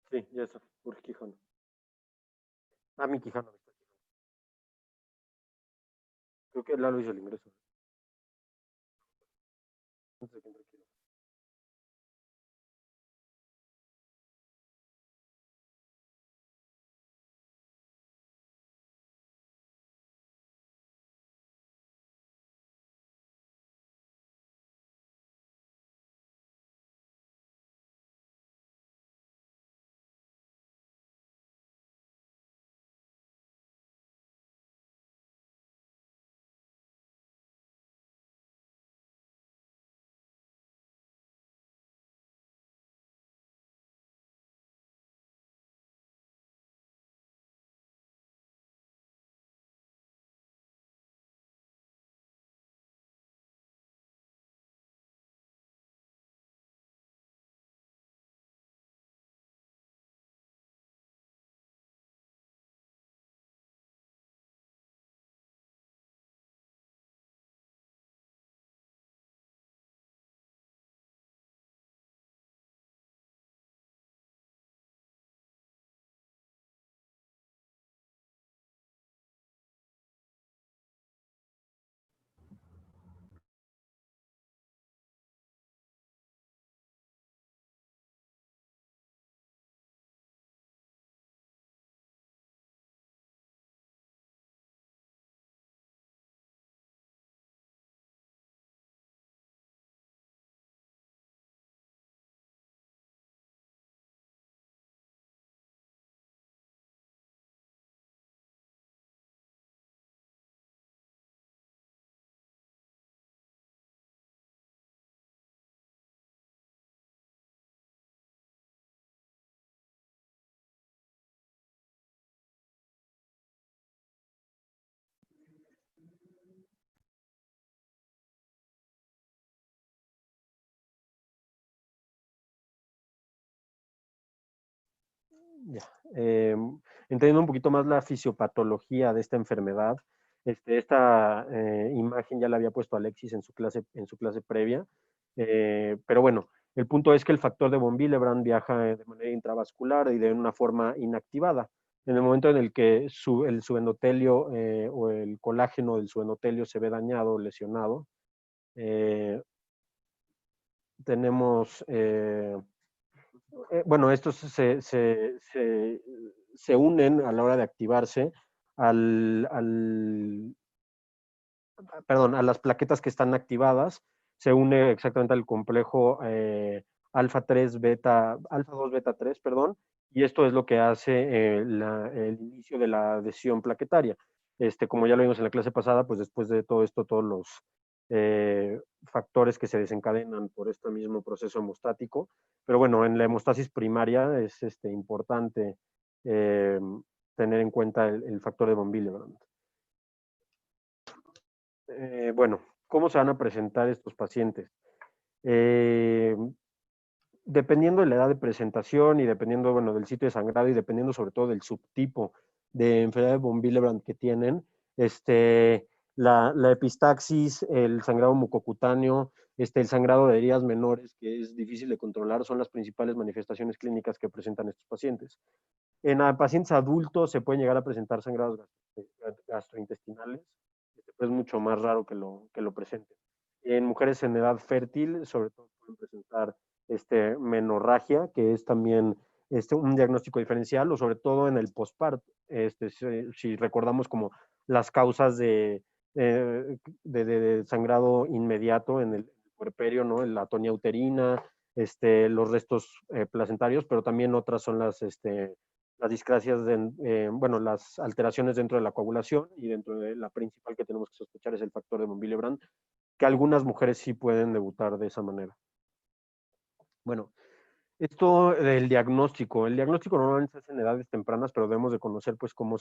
Sí, ya está, Jorge Quijano. Ah, mi Quijano. Creo que Lalo hizo el ingreso. No sé quién, tranquilo. Ya. Entendiendo un poquito más la fisiopatología de esta enfermedad, esta imagen ya la había puesto Alexis en su clase previa, pero bueno, el punto es que el factor de von Willebrand viaja de manera intravascular y de una forma inactivada. En el momento en el que el subendotelio o el colágeno del subendotelio se ve dañado o lesionado, eh, tenemos bueno, estos se unen a la hora de activarse al, perdón, a las plaquetas que están activadas, se une exactamente al complejo alfa 3 beta, alfa 2 beta 3, perdón, y esto es lo que hace el inicio de la adhesión plaquetaria. Como ya lo vimos en la clase pasada, pues después de todo esto, todos los factores que se desencadenan por este mismo proceso hemostático. Pero bueno, en la hemostasis primaria es importante eh, tener en cuenta el factor de von Willebrand. Bueno, ¿cómo se van a presentar estos pacientes? Eh, Dependiendo de la edad de presentación y dependiendo, bueno, del sitio de sangrado y dependiendo sobre todo del subtipo de enfermedad de von Willebrand que tienen, la epistaxis, el sangrado mucocutáneo, el sangrado de heridas menores, que es difícil de controlar, son las principales manifestaciones clínicas que presentan estos pacientes. En pacientes adultos se pueden llegar a presentar sangrados gastrointestinales, pero es mucho más raro que lo presenten. En mujeres en edad fértil, sobre todo pueden presentar menorragia, que es también un diagnóstico diferencial, o sobre todo en el posparto. Si recordamos como las causas de sangrado inmediato en el puerperio, ¿no? La atonia uterina, los restos placentarios, pero también otras son las discrasias, bueno, las alteraciones dentro de la coagulación y dentro de la principal que tenemos que sospechar es el factor de von Willebrand, que algunas mujeres sí pueden debutar de esa manera. Bueno, esto del diagnóstico. El diagnóstico normalmente se hace en edades tempranas, pero debemos de conocer pues cómo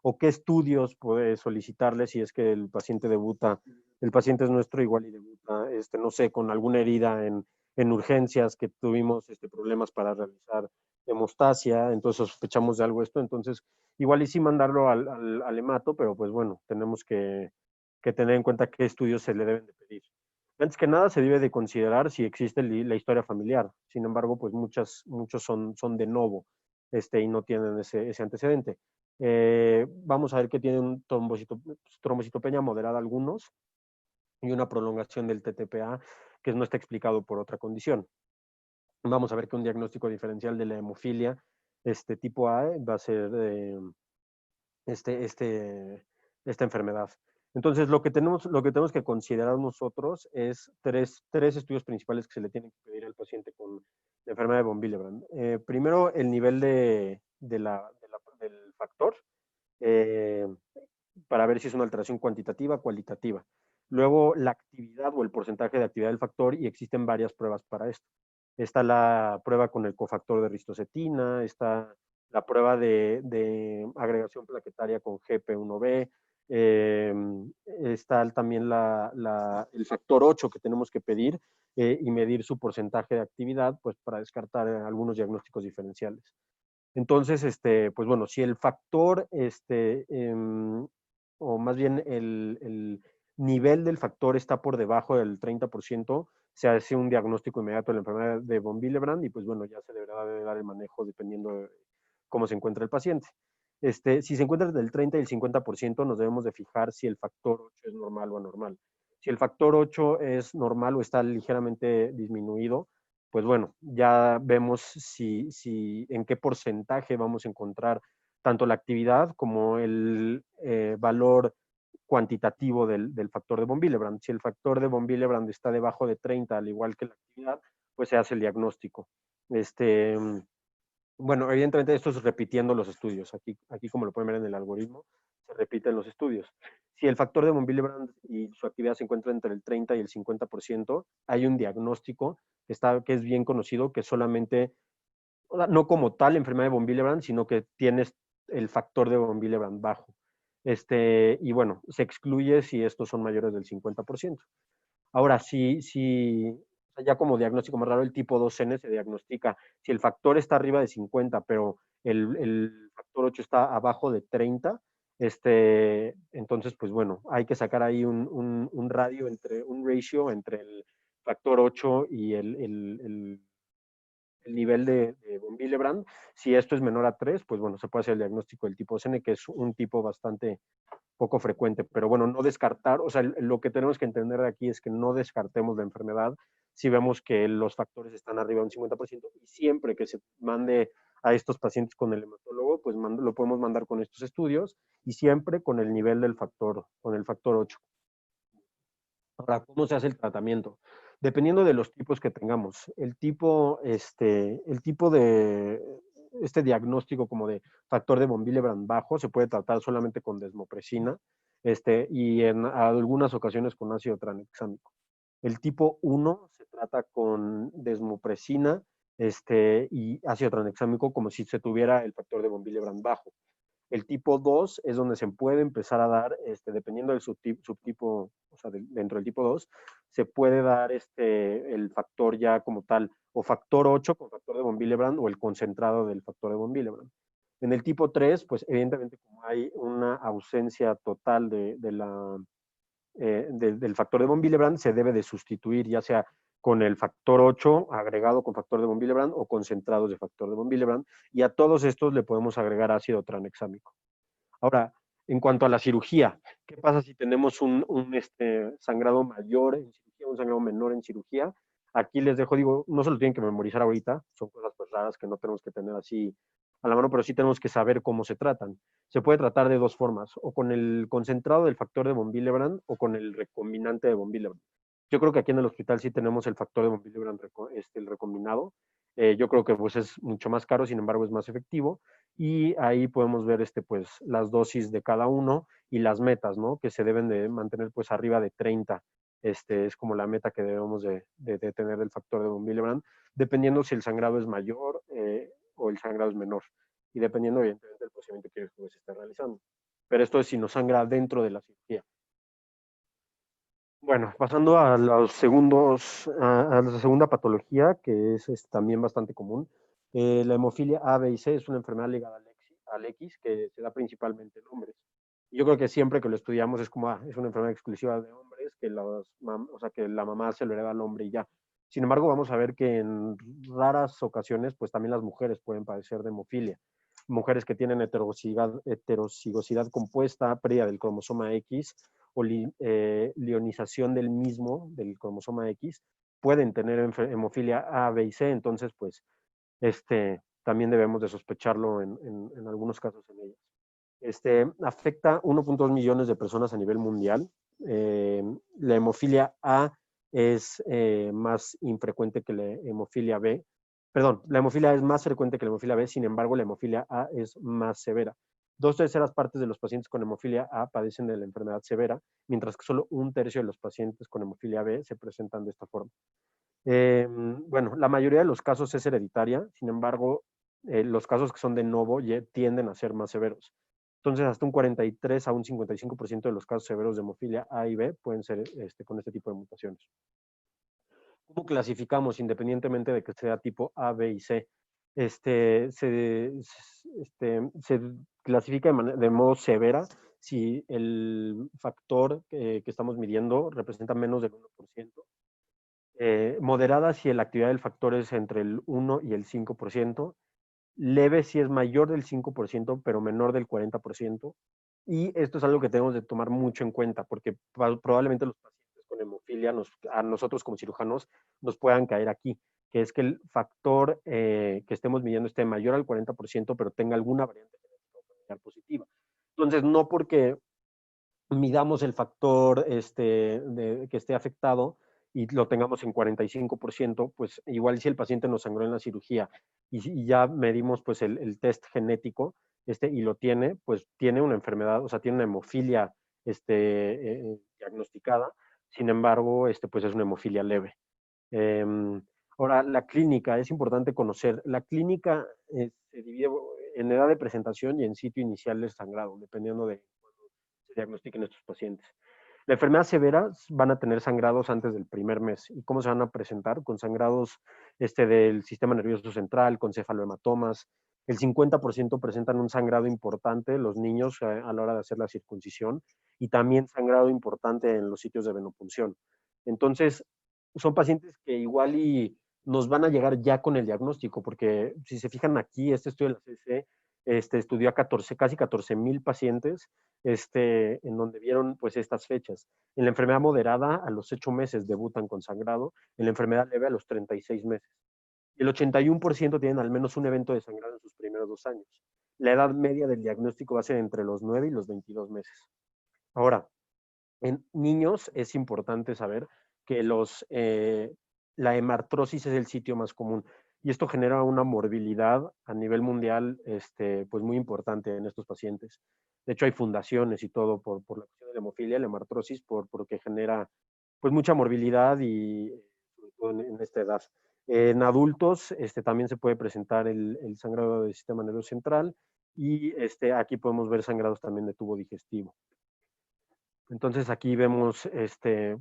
o qué estudios puede solicitarle si es que el paciente debuta, el paciente es nuestro igual y debuta, no sé, con alguna herida en urgencias que tuvimos problemas para realizar hemostasia, entonces sospechamos de algo esto, entonces igual y sí mandarlo al hemato, pero pues bueno, tenemos que tener en cuenta qué estudios se le deben de pedir. Antes que nada se debe de considerar si existe la historia familiar. Sin embargo, pues muchos son de novo. y no tienen ese antecedente. Vamos a ver que tienen trombocitopenia moderada algunos y una prolongación del TTPA que no está explicado por otra condición. Vamos a ver que un diagnóstico diferencial de la hemofilia tipo A va a ser esta enfermedad. Entonces, lo que tenemos que considerar nosotros es tres estudios principales que se le tienen que pedir al paciente con la enfermedad de von Willebrand. Primero, el nivel del factor, eh, para ver si es una alteración cuantitativa o cualitativa. Luego, la actividad o el porcentaje de actividad del factor, y existen varias pruebas para esto. Está la prueba con el cofactor de ristocetina, está la prueba de agregación plaquetaria con GP1B, está también el factor 8 que tenemos que pedir y medir su porcentaje de actividad, pues para descartar algunos diagnósticos diferenciales. Entonces, pues bueno, si el factor, o más bien el nivel del factor está por debajo del 30%, se hace un diagnóstico inmediato de la enfermedad de von Willebrand y pues bueno, ya se deberá de dar el manejo dependiendo de cómo se encuentra el paciente. Si se encuentra entre el 30 y el 50%, nos debemos de fijar si el factor 8 es normal o anormal. Si el factor 8 es normal o está ligeramente disminuido, pues bueno, ya vemos en qué porcentaje vamos a encontrar tanto la actividad como el valor cuantitativo del factor de von Willebrand. Si el factor de von Willebrand está debajo de 30, al igual que la actividad, pues se hace el diagnóstico. Bueno, evidentemente esto es repitiendo los estudios. Aquí como lo pueden ver en el algoritmo, se repiten los estudios. Si el factor de von Willebrand y su actividad se encuentra entre el 30 y el 50%, hay un diagnóstico que es bien conocido, que solamente, no como tal enfermedad de von Willebrand, sino que tienes el factor de von Willebrand bajo. Y bueno, se excluye si estos son mayores del 50%. Ahora, ya como diagnóstico más raro, el tipo 2N se diagnostica si el factor está arriba de 50, pero el factor 8 está abajo de 30, entonces, pues bueno, hay que sacar ahí un ratio entre el factor 8 y el nivel de von Willebrand. Si esto es menor a 3, pues bueno, se puede hacer el diagnóstico del tipo N, que es un tipo bastante poco frecuente, pero bueno, no descartar, o sea, lo que tenemos que entender de aquí es que no descartemos la enfermedad si vemos que los factores están arriba de un 50% y siempre que se mande a estos pacientes con el hematólogo, pues lo podemos mandar con estos estudios y siempre con el nivel del factor, con el factor 8. Ahora, ¿cómo se hace el tratamiento? Dependiendo de los tipos que tengamos. El tipo de diagnóstico como de factor de von Willebrand bajo se puede tratar solamente con desmopresina y en algunas ocasiones con ácido tranexámico. El tipo 1 se trata con desmopresina y ácido tranexámico como si se tuviera el factor de von Willebrand bajo. El tipo 2 es donde se puede empezar a dar, dependiendo del subtipo, o sea, dentro del tipo 2, se puede dar el factor ya como tal, o factor 8 con factor de von Willebrand o el concentrado del factor de von Willebrand. En el tipo 3, pues evidentemente como hay una ausencia total del factor de von Willebrand, se debe de sustituir ya sea con el factor 8 agregado con factor de von Willebrand o concentrados de factor de von Willebrand, y a todos estos le podemos agregar ácido tranexámico. Ahora, en cuanto a la cirugía, ¿qué pasa si tenemos un sangrado mayor en cirugía, un sangrado menor en cirugía? Aquí les dejo, digo, no se lo tienen que memorizar ahorita, son cosas pues raras que no tenemos que tener así a la mano, pero sí tenemos que saber cómo se tratan. Se puede tratar de dos formas, o con el concentrado del factor de von Willebrand o con el recombinante de von Willebrand. Yo creo que aquí en el hospital sí tenemos el factor de von Willebrand, el recombinado. Yo creo que pues es mucho más caro, sin embargo es más efectivo. Y ahí podemos ver pues, las dosis de cada uno y las metas, ¿no? Que se deben de mantener pues arriba de 30. Es como la meta que debemos de tener del factor de von Willebrand, dependiendo si el sangrado es mayor o el sangrado es menor. Y dependiendo, evidentemente, del procedimiento que se esté realizando. Pero esto es si nos sangra dentro de la cirugía. Bueno, pasando a a la segunda patología, que es también bastante común, la hemofilia A, B y C es una enfermedad ligada al X que se da principalmente en hombres. Y yo creo que siempre que lo estudiamos es como, es una enfermedad exclusiva de hombres, que, o sea, que la mamá se lo hereda al hombre y ya. Sin embargo, vamos a ver que en raras ocasiones, pues también las mujeres pueden padecer de hemofilia. Mujeres que tienen heterocigosidad compuesta, pérdida del cromosoma X o lionización del mismo, del cromosoma X, pueden tener hemofilia A, B y C. Entonces, pues, también debemos de sospecharlo en algunos casos en ellas. Afecta 1.2 millones de personas a nivel mundial. La hemofilia A es más infrecuente que la hemofilia B. Perdón, la hemofilia A es más frecuente que la hemofilia B, sin embargo, la hemofilia A es más severa. 2/3 de los pacientes con hemofilia A padecen de la enfermedad severa, mientras que solo 1/3 de los pacientes con hemofilia B se presentan de esta forma. Bueno, la mayoría de los casos es hereditaria, sin embargo, los casos que son de novo tienden a ser más severos. Entonces, hasta un 43 a un 55% de los casos severos de hemofilia A y B pueden ser con este tipo de mutaciones. ¿Cómo clasificamos independientemente de que sea tipo A, B y C? Se clasifica de modo severa si el factor que estamos midiendo representa menos del 1%. Moderada si la actividad del factor es entre el 1 y el 5%, leve si es mayor del 5%, pero menor del 40%. Y esto es algo que tenemos de tomar mucho en cuenta, porque probablemente los pacientes con hemofilia, a nosotros como cirujanos, nos puedan caer aquí, que es que el factor que estemos midiendo esté mayor al 40%, pero tenga alguna variante genética positiva. Entonces, no porque midamos el factor que esté afectado y lo tengamos en 45%, pues igual si el paciente nos sangró en la cirugía y ya medimos pues el test genético y lo tiene, pues tiene una enfermedad, o sea, tiene una hemofilia diagnosticada, sin embargo, pues es una hemofilia leve. Eh, Ahora, la clínica, es importante conocer, la clínica se divide en edad de presentación y en sitio inicial del sangrado, dependiendo de se diagnostiquen estos pacientes. La enfermedad severa van a tener sangrados antes del primer mes. ¿Y cómo se van a presentar? Con sangrados del sistema nervioso central, con cefalohematomas. El 50% presentan un sangrado importante los niños a la hora de hacer la circuncisión y también sangrado importante en los sitios de venopunción. Entonces, son pacientes que igual y nos van a llegar ya con el diagnóstico, porque si se fijan aquí, este estudio de la CDC estudió a casi 14,000 pacientes en donde vieron pues estas fechas. En la enfermedad moderada, a los 8 meses debutan con sangrado, en la enfermedad leve a los 36 meses. Y el 81% tienen al menos un evento de sangrado en sus primeros 2 años. La edad media del diagnóstico va a ser entre los 9 y los 22 meses. Ahora, en niños es importante saber que la hemartrosis es el sitio más común y esto genera una morbilidad a nivel mundial pues muy importante en estos pacientes. De hecho, hay fundaciones y todo por la cuestión de la hemofilia, la hemartrosis, porque genera pues mucha morbilidad y sobre todo en esta edad. En adultos también se puede presentar el sangrado del sistema nervioso central y aquí podemos ver sangrados también de tubo digestivo. Entonces aquí vemos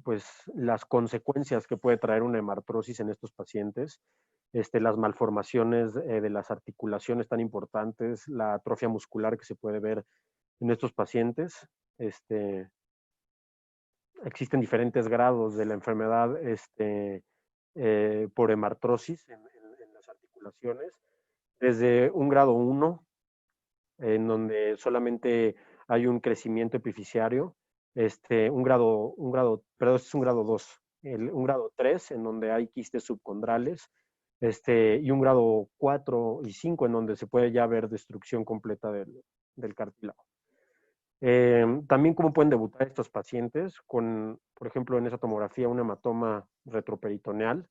pues, las consecuencias que puede traer una hemartrosis en estos pacientes, las malformaciones de las articulaciones tan importantes, la atrofia muscular que se puede ver en estos pacientes. Existen diferentes grados de la enfermedad por hemartrosis en las articulaciones, desde un grado 1, en donde solamente hay un crecimiento epificiario, perdón, este es un grado 2, un grado 3 en donde hay quistes subcondrales, y un grado 4 y 5 en donde se puede ya ver destrucción completa del cartílago. También cómo pueden debutar estos pacientes con, por ejemplo, en esa tomografía, un hematoma retroperitoneal,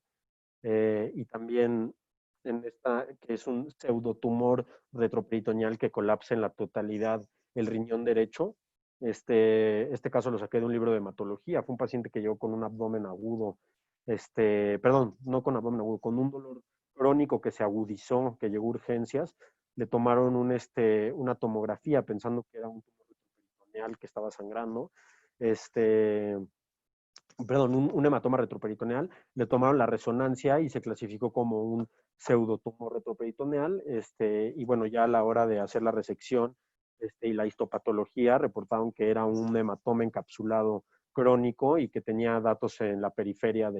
y también en esta, que es un pseudotumor retroperitoneal que colapsa en la totalidad el riñón derecho. Este caso lo saqué de un libro de hematología. Fue un paciente que llegó con un abdomen agudo, perdón, no con abdomen agudo, con un dolor crónico que se agudizó, que llegó a urgencias. Le tomaron una tomografía pensando que era un tumor retroperitoneal que estaba sangrando. Perdón, un hematoma retroperitoneal, le tomaron la resonancia y se clasificó como un pseudotumor retroperitoneal, y bueno, ya a la hora de hacer la resección y la histopatología reportaron que era un hematoma encapsulado crónico y que tenía datos en la periferia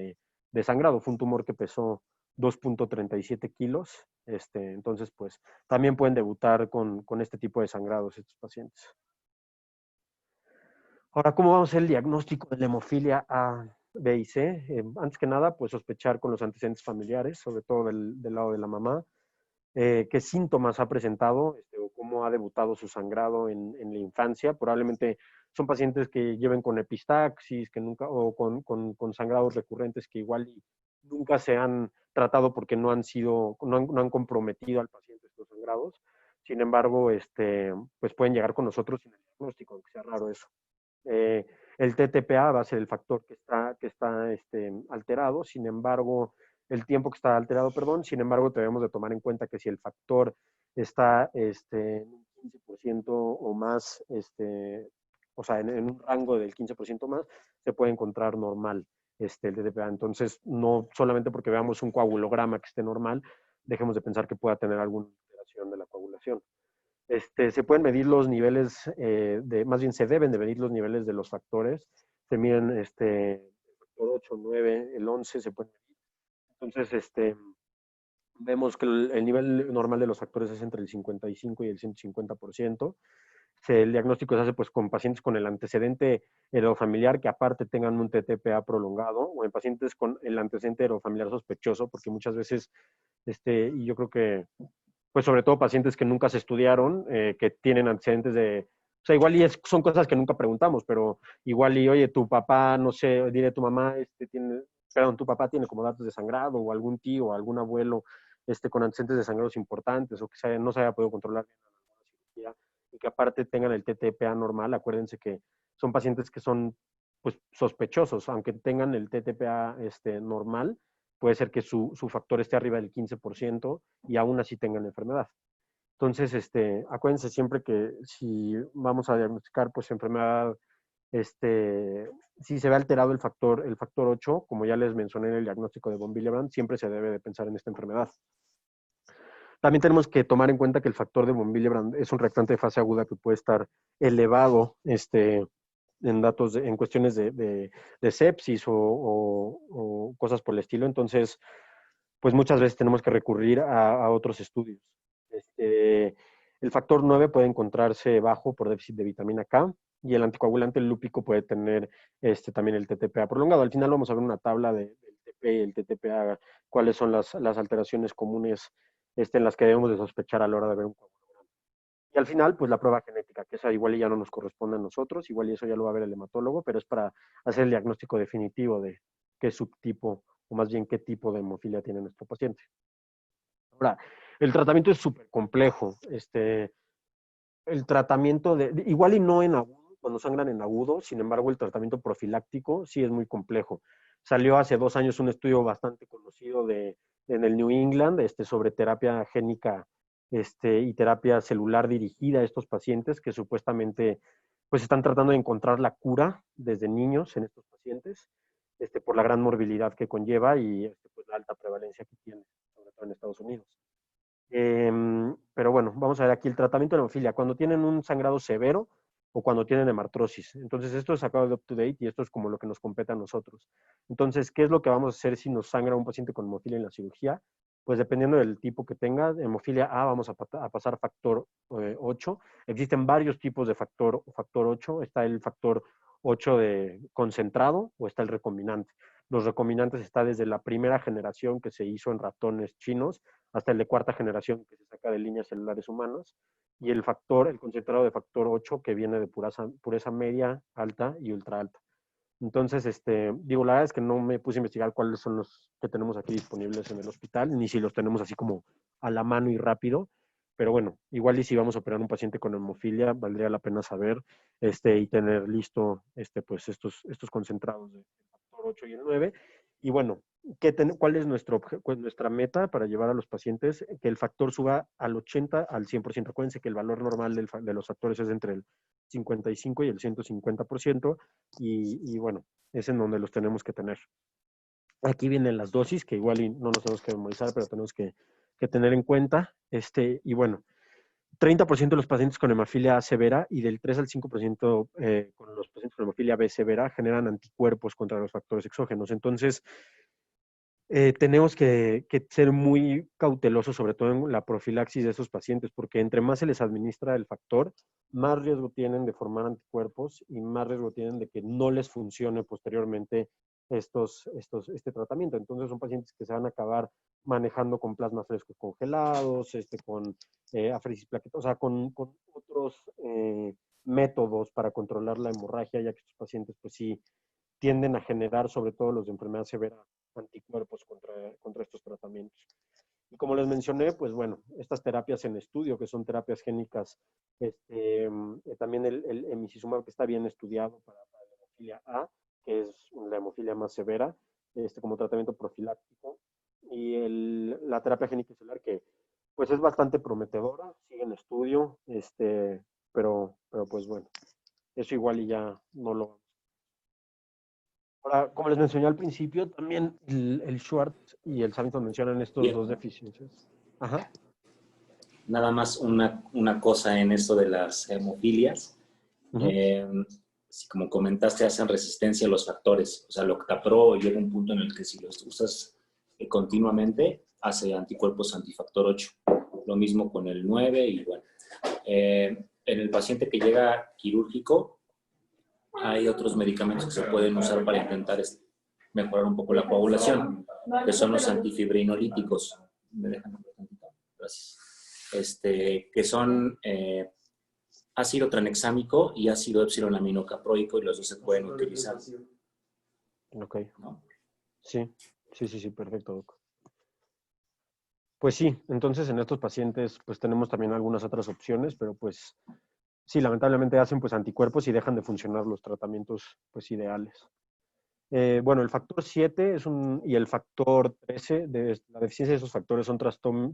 de sangrado. Fue un tumor que pesó 2.37 kilos. Entonces, pues también pueden debutar con este tipo de sangrados estos pacientes. Ahora, ¿cómo vamos a hacer el diagnóstico de la hemofilia A, B y C? Antes que nada, pues sospechar con los antecedentes familiares, sobre todo del lado de la mamá, qué síntomas ha presentado o cómo ha debutado su sangrado en la infancia. Probablemente son pacientes que lleven con epistaxis, que nunca, o con sangrados recurrentes que igual nunca se han tratado porque no han comprometido al paciente estos sangrados. Sin embargo, pues pueden llegar con nosotros sin el diagnóstico, aunque sea raro eso. El TTPA va a ser el factor que está alterado. Sin embargo, el tiempo que está alterado, perdón. Sin embargo, debemos de tomar en cuenta que si el factor está en un 15% o más, o sea, en un rango del 15% más, se puede encontrar normal el TTPA. Entonces, no solamente porque veamos un coagulograma que esté normal, dejemos de pensar que pueda tener alguna alteración de la coagulación. Se pueden medir los niveles, más bien se deben de medir los niveles de los factores. Se miden el factor 8, 9, el 11 se pueden medir. Entonces, vemos que el nivel normal de los factores es entre el 55 y el 150%. El diagnóstico se hace pues con pacientes con el antecedente heredofamiliar que aparte tengan un TTPA prolongado, o en pacientes con el antecedente heredofamiliar sospechoso, porque muchas veces, y yo creo que pues sobre todo pacientes que nunca se estudiaron, que tienen antecedentes o sea, igual son cosas que nunca preguntamos, pero igual oye, tu papá, no sé, dile tu mamá, tu papá tiene como datos de sangrado, o algún tío, o algún abuelo, con antecedentes de sangrados importantes, o que no se haya podido controlar bien alguna cirugía, y que aparte tengan el TTPA normal. Acuérdense que son pacientes que son, pues, sospechosos, aunque tengan el TTPA normal, puede ser que su factor esté arriba del 15% y aún así tengan la enfermedad. Entonces, acuérdense siempre que si vamos a diagnosticar pues enfermedad, si se ve alterado el factor 8, como ya les mencioné en el diagnóstico de von Willebrand, siempre se debe de pensar en esta enfermedad. También tenemos que tomar en cuenta que el factor de von Willebrand es un reactante de fase aguda que puede estar elevado, en cuestiones de sepsis o cosas por el estilo. Entonces, pues muchas veces tenemos que recurrir a otros estudios. El factor 9 puede encontrarse bajo por déficit de vitamina K, y el anticoagulante lúpico puede tener también el TTPA prolongado. Al final vamos a ver una tabla del TP y el TTPA, cuáles son las alteraciones comunes en las que debemos de sospechar a la hora de ver un coagulograma. Y al final, pues la prueba genética, que esa igual ya no nos corresponde a nosotros, igual y eso ya lo va a ver el hematólogo, pero es para hacer el diagnóstico definitivo de qué subtipo, o más bien qué tipo de hemofilia tiene nuestro paciente. Ahora, el tratamiento es súper complejo. El tratamiento igual y no en agudo, cuando sangran en agudo, sin embargo, el tratamiento profiláctico sí es muy complejo. Salió hace 2 años un estudio bastante conocido en el New England, sobre terapia génica, y terapia celular dirigida a estos pacientes que supuestamente pues están tratando de encontrar la cura desde niños en estos pacientes, por la gran morbilidad que conlleva y pues la alta prevalencia que tiene, sobre todo en Estados Unidos. Pero bueno, vamos a ver aquí el tratamiento de la hemofilia. Cuando tienen un sangrado severo o cuando tienen hemartrosis. Entonces, esto es sacado de UpToDate y esto es como lo que nos compete a nosotros. Entonces, ¿qué es lo que vamos a hacer si nos sangra un paciente con hemofilia en la cirugía? Pues dependiendo del tipo que tenga, hemofilia A, vamos a pasar factor 8. Existen varios tipos de factor 8. Está el factor 8 de concentrado o está el recombinante. Los recombinantes está desde la primera generación que se hizo en ratones chinos hasta el de 4ª generación que se saca de líneas celulares humanas, y el concentrado de factor 8 que viene de pureza media, alta y ultra alta. Entonces, la verdad es que no me puse a investigar cuáles son los que tenemos aquí disponibles en el hospital, ni si los tenemos así como a la mano y rápido, pero bueno, igual y si vamos a operar un paciente con hemofilia, valdría la pena saber y tener listo pues estos concentrados de factor 8 y el 9. Y bueno, ¿cuál es nuestra meta para llevar a los pacientes? Que el factor suba al 80, al 100%. Acuérdense que el valor normal de los factores es entre el 55 y el 150%, y bueno, es en donde los tenemos que tener. Aquí vienen las dosis, que igual y no nos tenemos que memorizar, pero tenemos que tener en cuenta. Y bueno, 30% de los pacientes con hemofilia A severa y del 3 al 5% con los pacientes con hemofilia B severa generan anticuerpos contra los factores exógenos. Entonces, tenemos que ser muy cautelosos, sobre todo en la profilaxis de esos pacientes, porque entre más se les administra el factor, más riesgo tienen de formar anticuerpos y más riesgo tienen de que no les funcione posteriormente este tratamiento. Entonces son pacientes que se van a acabar manejando con plasmas frescos congelados, con aféresis plaquetas, o sea, con otros métodos para controlar la hemorragia, ya que estos pacientes pues sí tienden a generar, sobre todo los de enfermedad severa, anticuerpos contra estos tratamientos. Y como les mencioné, pues bueno, estas terapias en estudio, que son terapias génicas, también el emicizumab, que está bien estudiado para la hemofilia A, que es la hemofilia más severa, como tratamiento profiláctico, y la terapia génica celular, que pues es bastante prometedora, sigue en estudio, pero pues bueno, eso igual y ya no lo. Ahora, como les mencioné al principio, también el Schwartz y el Samson mencionan estos dos Bien. deficiencias. Ajá. Nada más una cosa en esto de las hemofilias. Uh-huh. Eh, si como comentaste, hacen resistencia a los factores. O sea, Loctapro llega un punto en el que si los usas continuamente, hace anticuerpos antifactor 8. Lo mismo con el 9 y bueno. En el paciente que llega quirúrgico, hay otros medicamentos que se pueden usar para intentar mejorar un poco la coagulación, que son los antifibrinolíticos. ¿Me dejan un tantito? Gracias. Que son ácido tranexámico y ácido epsilon aminocaproico, y los dos se pueden utilizar. Ok. ¿No? Sí, perfecto, doc. Pues sí, entonces en estos pacientes pues tenemos también algunas otras opciones, pero pues sí, lamentablemente hacen pues anticuerpos y dejan de funcionar los tratamientos pues ideales. Bueno, el factor 7 y el factor 13, la deficiencia de esos factores son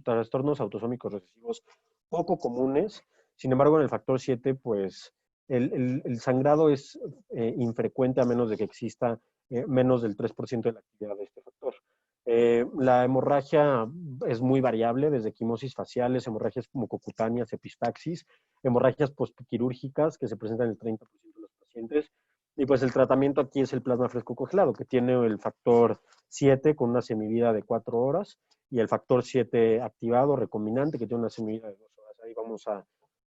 trastornos autosómicos recesivos poco comunes. Sin embargo, en el factor 7, pues el sangrado es infrecuente a menos de que exista menos del 3% de la actividad de este factor. La hemorragia es muy variable, desde quimosis faciales, hemorragias mucocutáneas, epistaxis, hemorragias postquirúrgicas que se presentan en el 30% de los pacientes. Y pues el tratamiento aquí es el plasma fresco congelado, que tiene el factor 7 con una semivida de 4 horas y el factor 7 activado, recombinante, que tiene una semivida de 2 horas. Ahí vamos a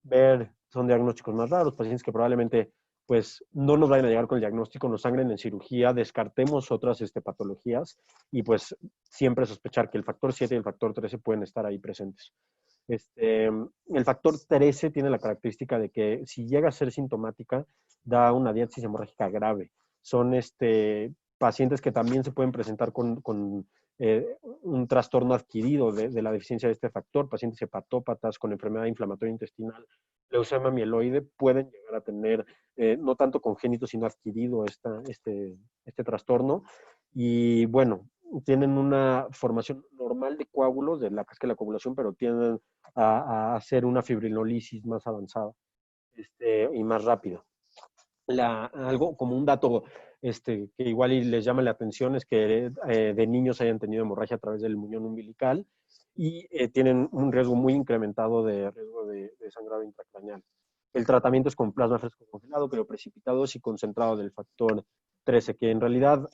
ver, son diagnósticos más raros, pacientes que probablemente pues no nos vayan a llegar con el diagnóstico, nos sangren en cirugía, descartemos otras patologías y pues siempre sospechar que el factor 7 y el factor 13 pueden estar ahí presentes. El factor 13 tiene la característica de que si llega a ser sintomática, da una diátesis hemorrágica grave. Son pacientes que también se pueden presentar con un trastorno adquirido de la deficiencia de este factor, pacientes hepatópatas con enfermedad inflamatoria intestinal, leucemia mieloide, pueden llegar a tener no tanto congénito, sino adquirido este trastorno. Y bueno, tienen una formación normal de coágulos de la casca de la coagulación, pero tienden a hacer una fibrinolisis más avanzada y más rápida. Algo como un dato que igual y les llama la atención es que de niños hayan tenido hemorragia a través del muñón umbilical y tienen un riesgo muy incrementado de riesgo de sangrado intracraneal. El tratamiento es con plasma fresco congelado, crioprecipitados y concentrado del factor 13, que en realidad,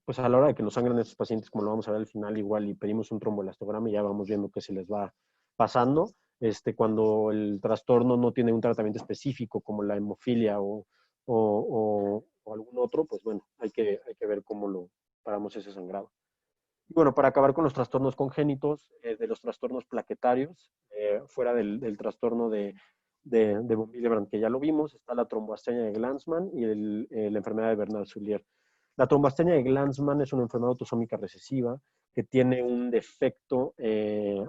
pues a la hora de que nos sangran estos pacientes, como lo vamos a ver al final, igual y pedimos un tromboelastograma y ya vamos viendo qué se les va pasando. Cuando el trastorno no tiene un tratamiento específico como la hemofilia o algún otro, pues bueno, hay que ver cómo lo paramos ese sangrado. Y bueno, para acabar con los trastornos congénitos, de los trastornos plaquetarios, fuera del trastorno de von Willebrand, que ya lo vimos, está la tromboastenia de Glanzmann y la enfermedad de Bernard-Soulier. La tromboastenia de Glanzmann es una enfermedad autosómica recesiva que tiene un defecto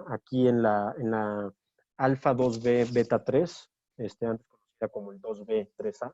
aquí en la alfa 2B beta 3, antes conocida como el 2B3A,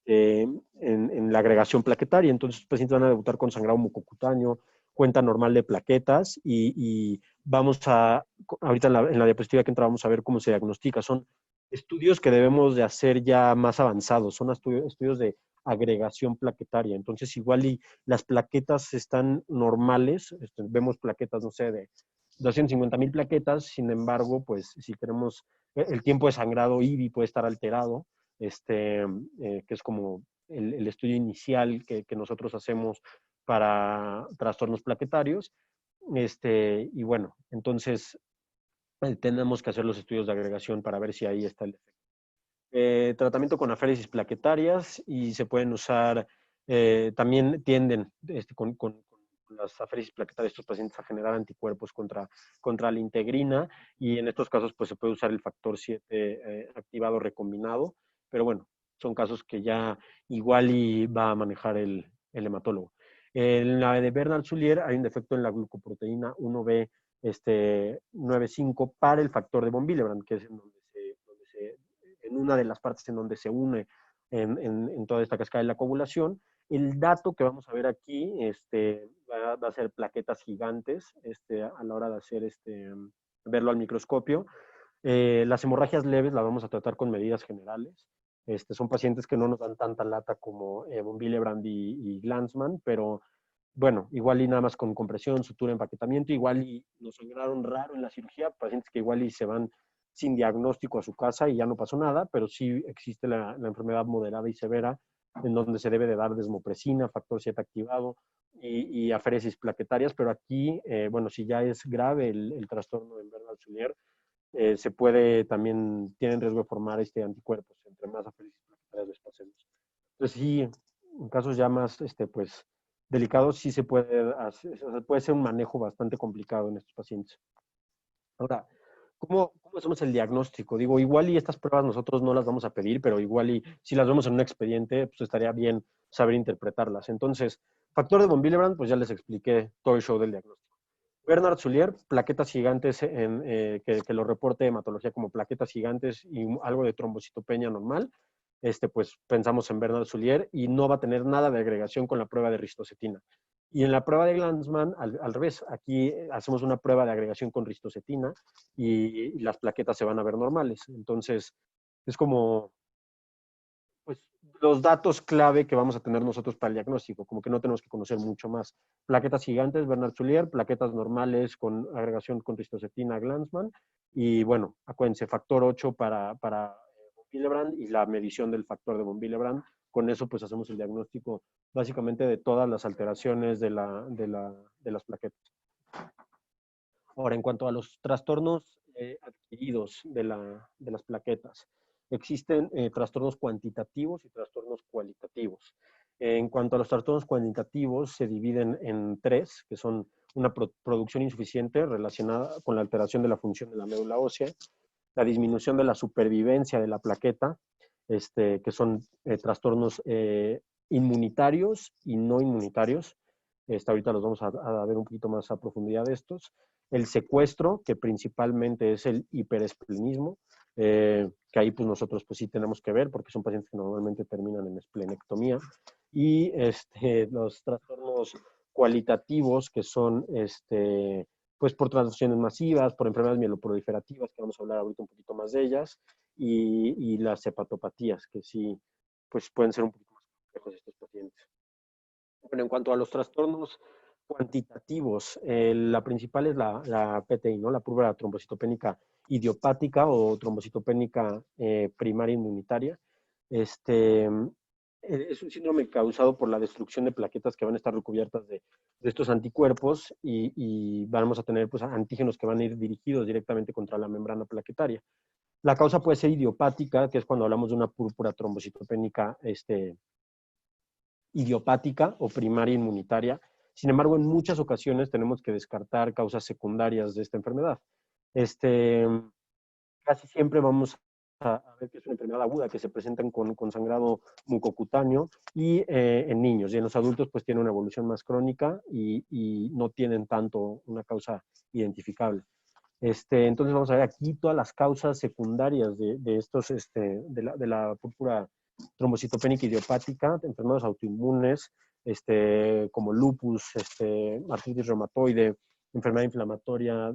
en la agregación plaquetaria. Entonces, los pacientes van a debutar con sangrado mucocutáneo, cuenta normal de plaquetas y vamos ahorita en la diapositiva que entra vamos a ver cómo se diagnostica. Son estudios que debemos de hacer ya más avanzados, son estudios de agregación plaquetaria. Entonces, igual y las plaquetas están normales, vemos plaquetas, no sé, de 250,000 plaquetas, sin embargo, pues si queremos, el tiempo de sangrado IBI puede estar alterado, que es como el estudio inicial que nosotros hacemos para trastornos plaquetarios. Y bueno, entonces tenemos que hacer los estudios de agregación para ver si ahí está el efecto. Tratamiento con aféresis plaquetarias y se pueden usar, también tienden con las aféresis plaquetarias estos pacientes a generar anticuerpos contra la integrina y en estos casos pues se puede usar el factor 7 activado recombinado, pero bueno, son casos que ya igual y va a manejar el hematólogo. En la de Bernard-Soulier hay un defecto en la glucoproteína 1B 9,5 para el factor de von Willebrand, que es en donde en una de las partes en donde se une en toda esta cascada de la coagulación. El dato que vamos a ver aquí va a ser plaquetas gigantes a la hora de hacer verlo al microscopio. Las hemorragias leves las vamos a tratar con medidas generales. Son pacientes que no nos dan tanta lata como von Willebrand y Glanzmann, pero bueno, igual y nada más con compresión, sutura, empaquetamiento, igual y nos sangraron raro en la cirugía, pacientes que igual y se van sin diagnóstico a su casa y ya no pasó nada, pero sí existe la enfermedad moderada y severa en donde se debe de dar desmopresina, factor 7 activado y aféresis plaquetarias, pero aquí, bueno, si ya es grave el trastorno de Bernard-Soulier, se puede también, tienen riesgo de formar anticuerpos, entre más aféresis plaquetarias les pasemos. Entonces sí, en casos ya más, pues, delicados, sí se puede hacer, o sea, puede ser un manejo bastante complicado en estos pacientes. Ahora, ¿cómo hacemos el diagnóstico? Digo, igual y estas pruebas nosotros no las vamos a pedir, pero igual y si las vemos en un expediente, pues estaría bien saber interpretarlas. Entonces, factor de von Willebrand, pues ya les expliqué todo el show del diagnóstico. Bernard-Soulier, plaquetas gigantes que lo reporte hematología como plaquetas gigantes y algo de trombocitopenia normal. Pues pensamos en Bernard-Soulier y no va a tener nada de agregación con la prueba de ristocetina. Y en la prueba de Glanzmann, al revés, aquí hacemos una prueba de agregación con ristocetina y las plaquetas se van a ver normales. Entonces, es como, pues, los datos clave que vamos a tener nosotros para el diagnóstico, como que no tenemos que conocer mucho más. Plaquetas gigantes, Bernard-Soulier, plaquetas normales con agregación con ristocetina, Glanzmann, y bueno, acuérdense, factor 8 para von Willebrand y la medición del factor de von Willebrand. Con eso pues hacemos el diagnóstico básicamente de todas las alteraciones de las plaquetas. Ahora, en cuanto a los trastornos adquiridos de las plaquetas, existen trastornos cuantitativos y trastornos cualitativos. En cuanto a los trastornos cuantitativos, se dividen en tres, que son una producción insuficiente relacionada con la alteración de la función de la médula ósea, la disminución de la supervivencia de la plaqueta, que son trastornos inmunitarios y no inmunitarios. Ahorita los vamos a ver un poquito más a profundidad de estos. El secuestro, que principalmente es el hiperesplenismo, que ahí pues nosotros pues sí tenemos que ver porque son pacientes que normalmente terminan en esplenectomía. Y los trastornos cualitativos, que son pues por transfusiones masivas, por enfermedades mieloproliferativas, que vamos a hablar ahorita un poquito más de ellas, y las hepatopatías, que sí pues pueden ser un poquito más complejos estos pacientes. Bueno, en cuanto a los trastornos cuantitativos, la principal es la PTI, ¿no? La púrpura trombocitopénica idiopática o trombocitopénica primaria inmunitaria. Es un síndrome causado por la destrucción de plaquetas que van a estar recubiertas de estos anticuerpos y vamos a tener pues, antígenos que van a ir dirigidos directamente contra la membrana plaquetaria. La causa puede ser idiopática, que es cuando hablamos de una púrpura trombocitopénica idiopática o primaria inmunitaria. Sin embargo, en muchas ocasiones tenemos que descartar causas secundarias de esta enfermedad. Casi siempre vamos a ver que es una enfermedad aguda que se presentan con sangrado mucocutáneo y en niños. Y en los adultos pues tiene una evolución más crónica y no tienen tanto una causa identificable. Entonces vamos a ver aquí todas las causas secundarias de estos, de la púrpura trombocitopénica idiopática, enfermedades autoinmunes, como lupus, artritis reumatoide, enfermedad inflamatoria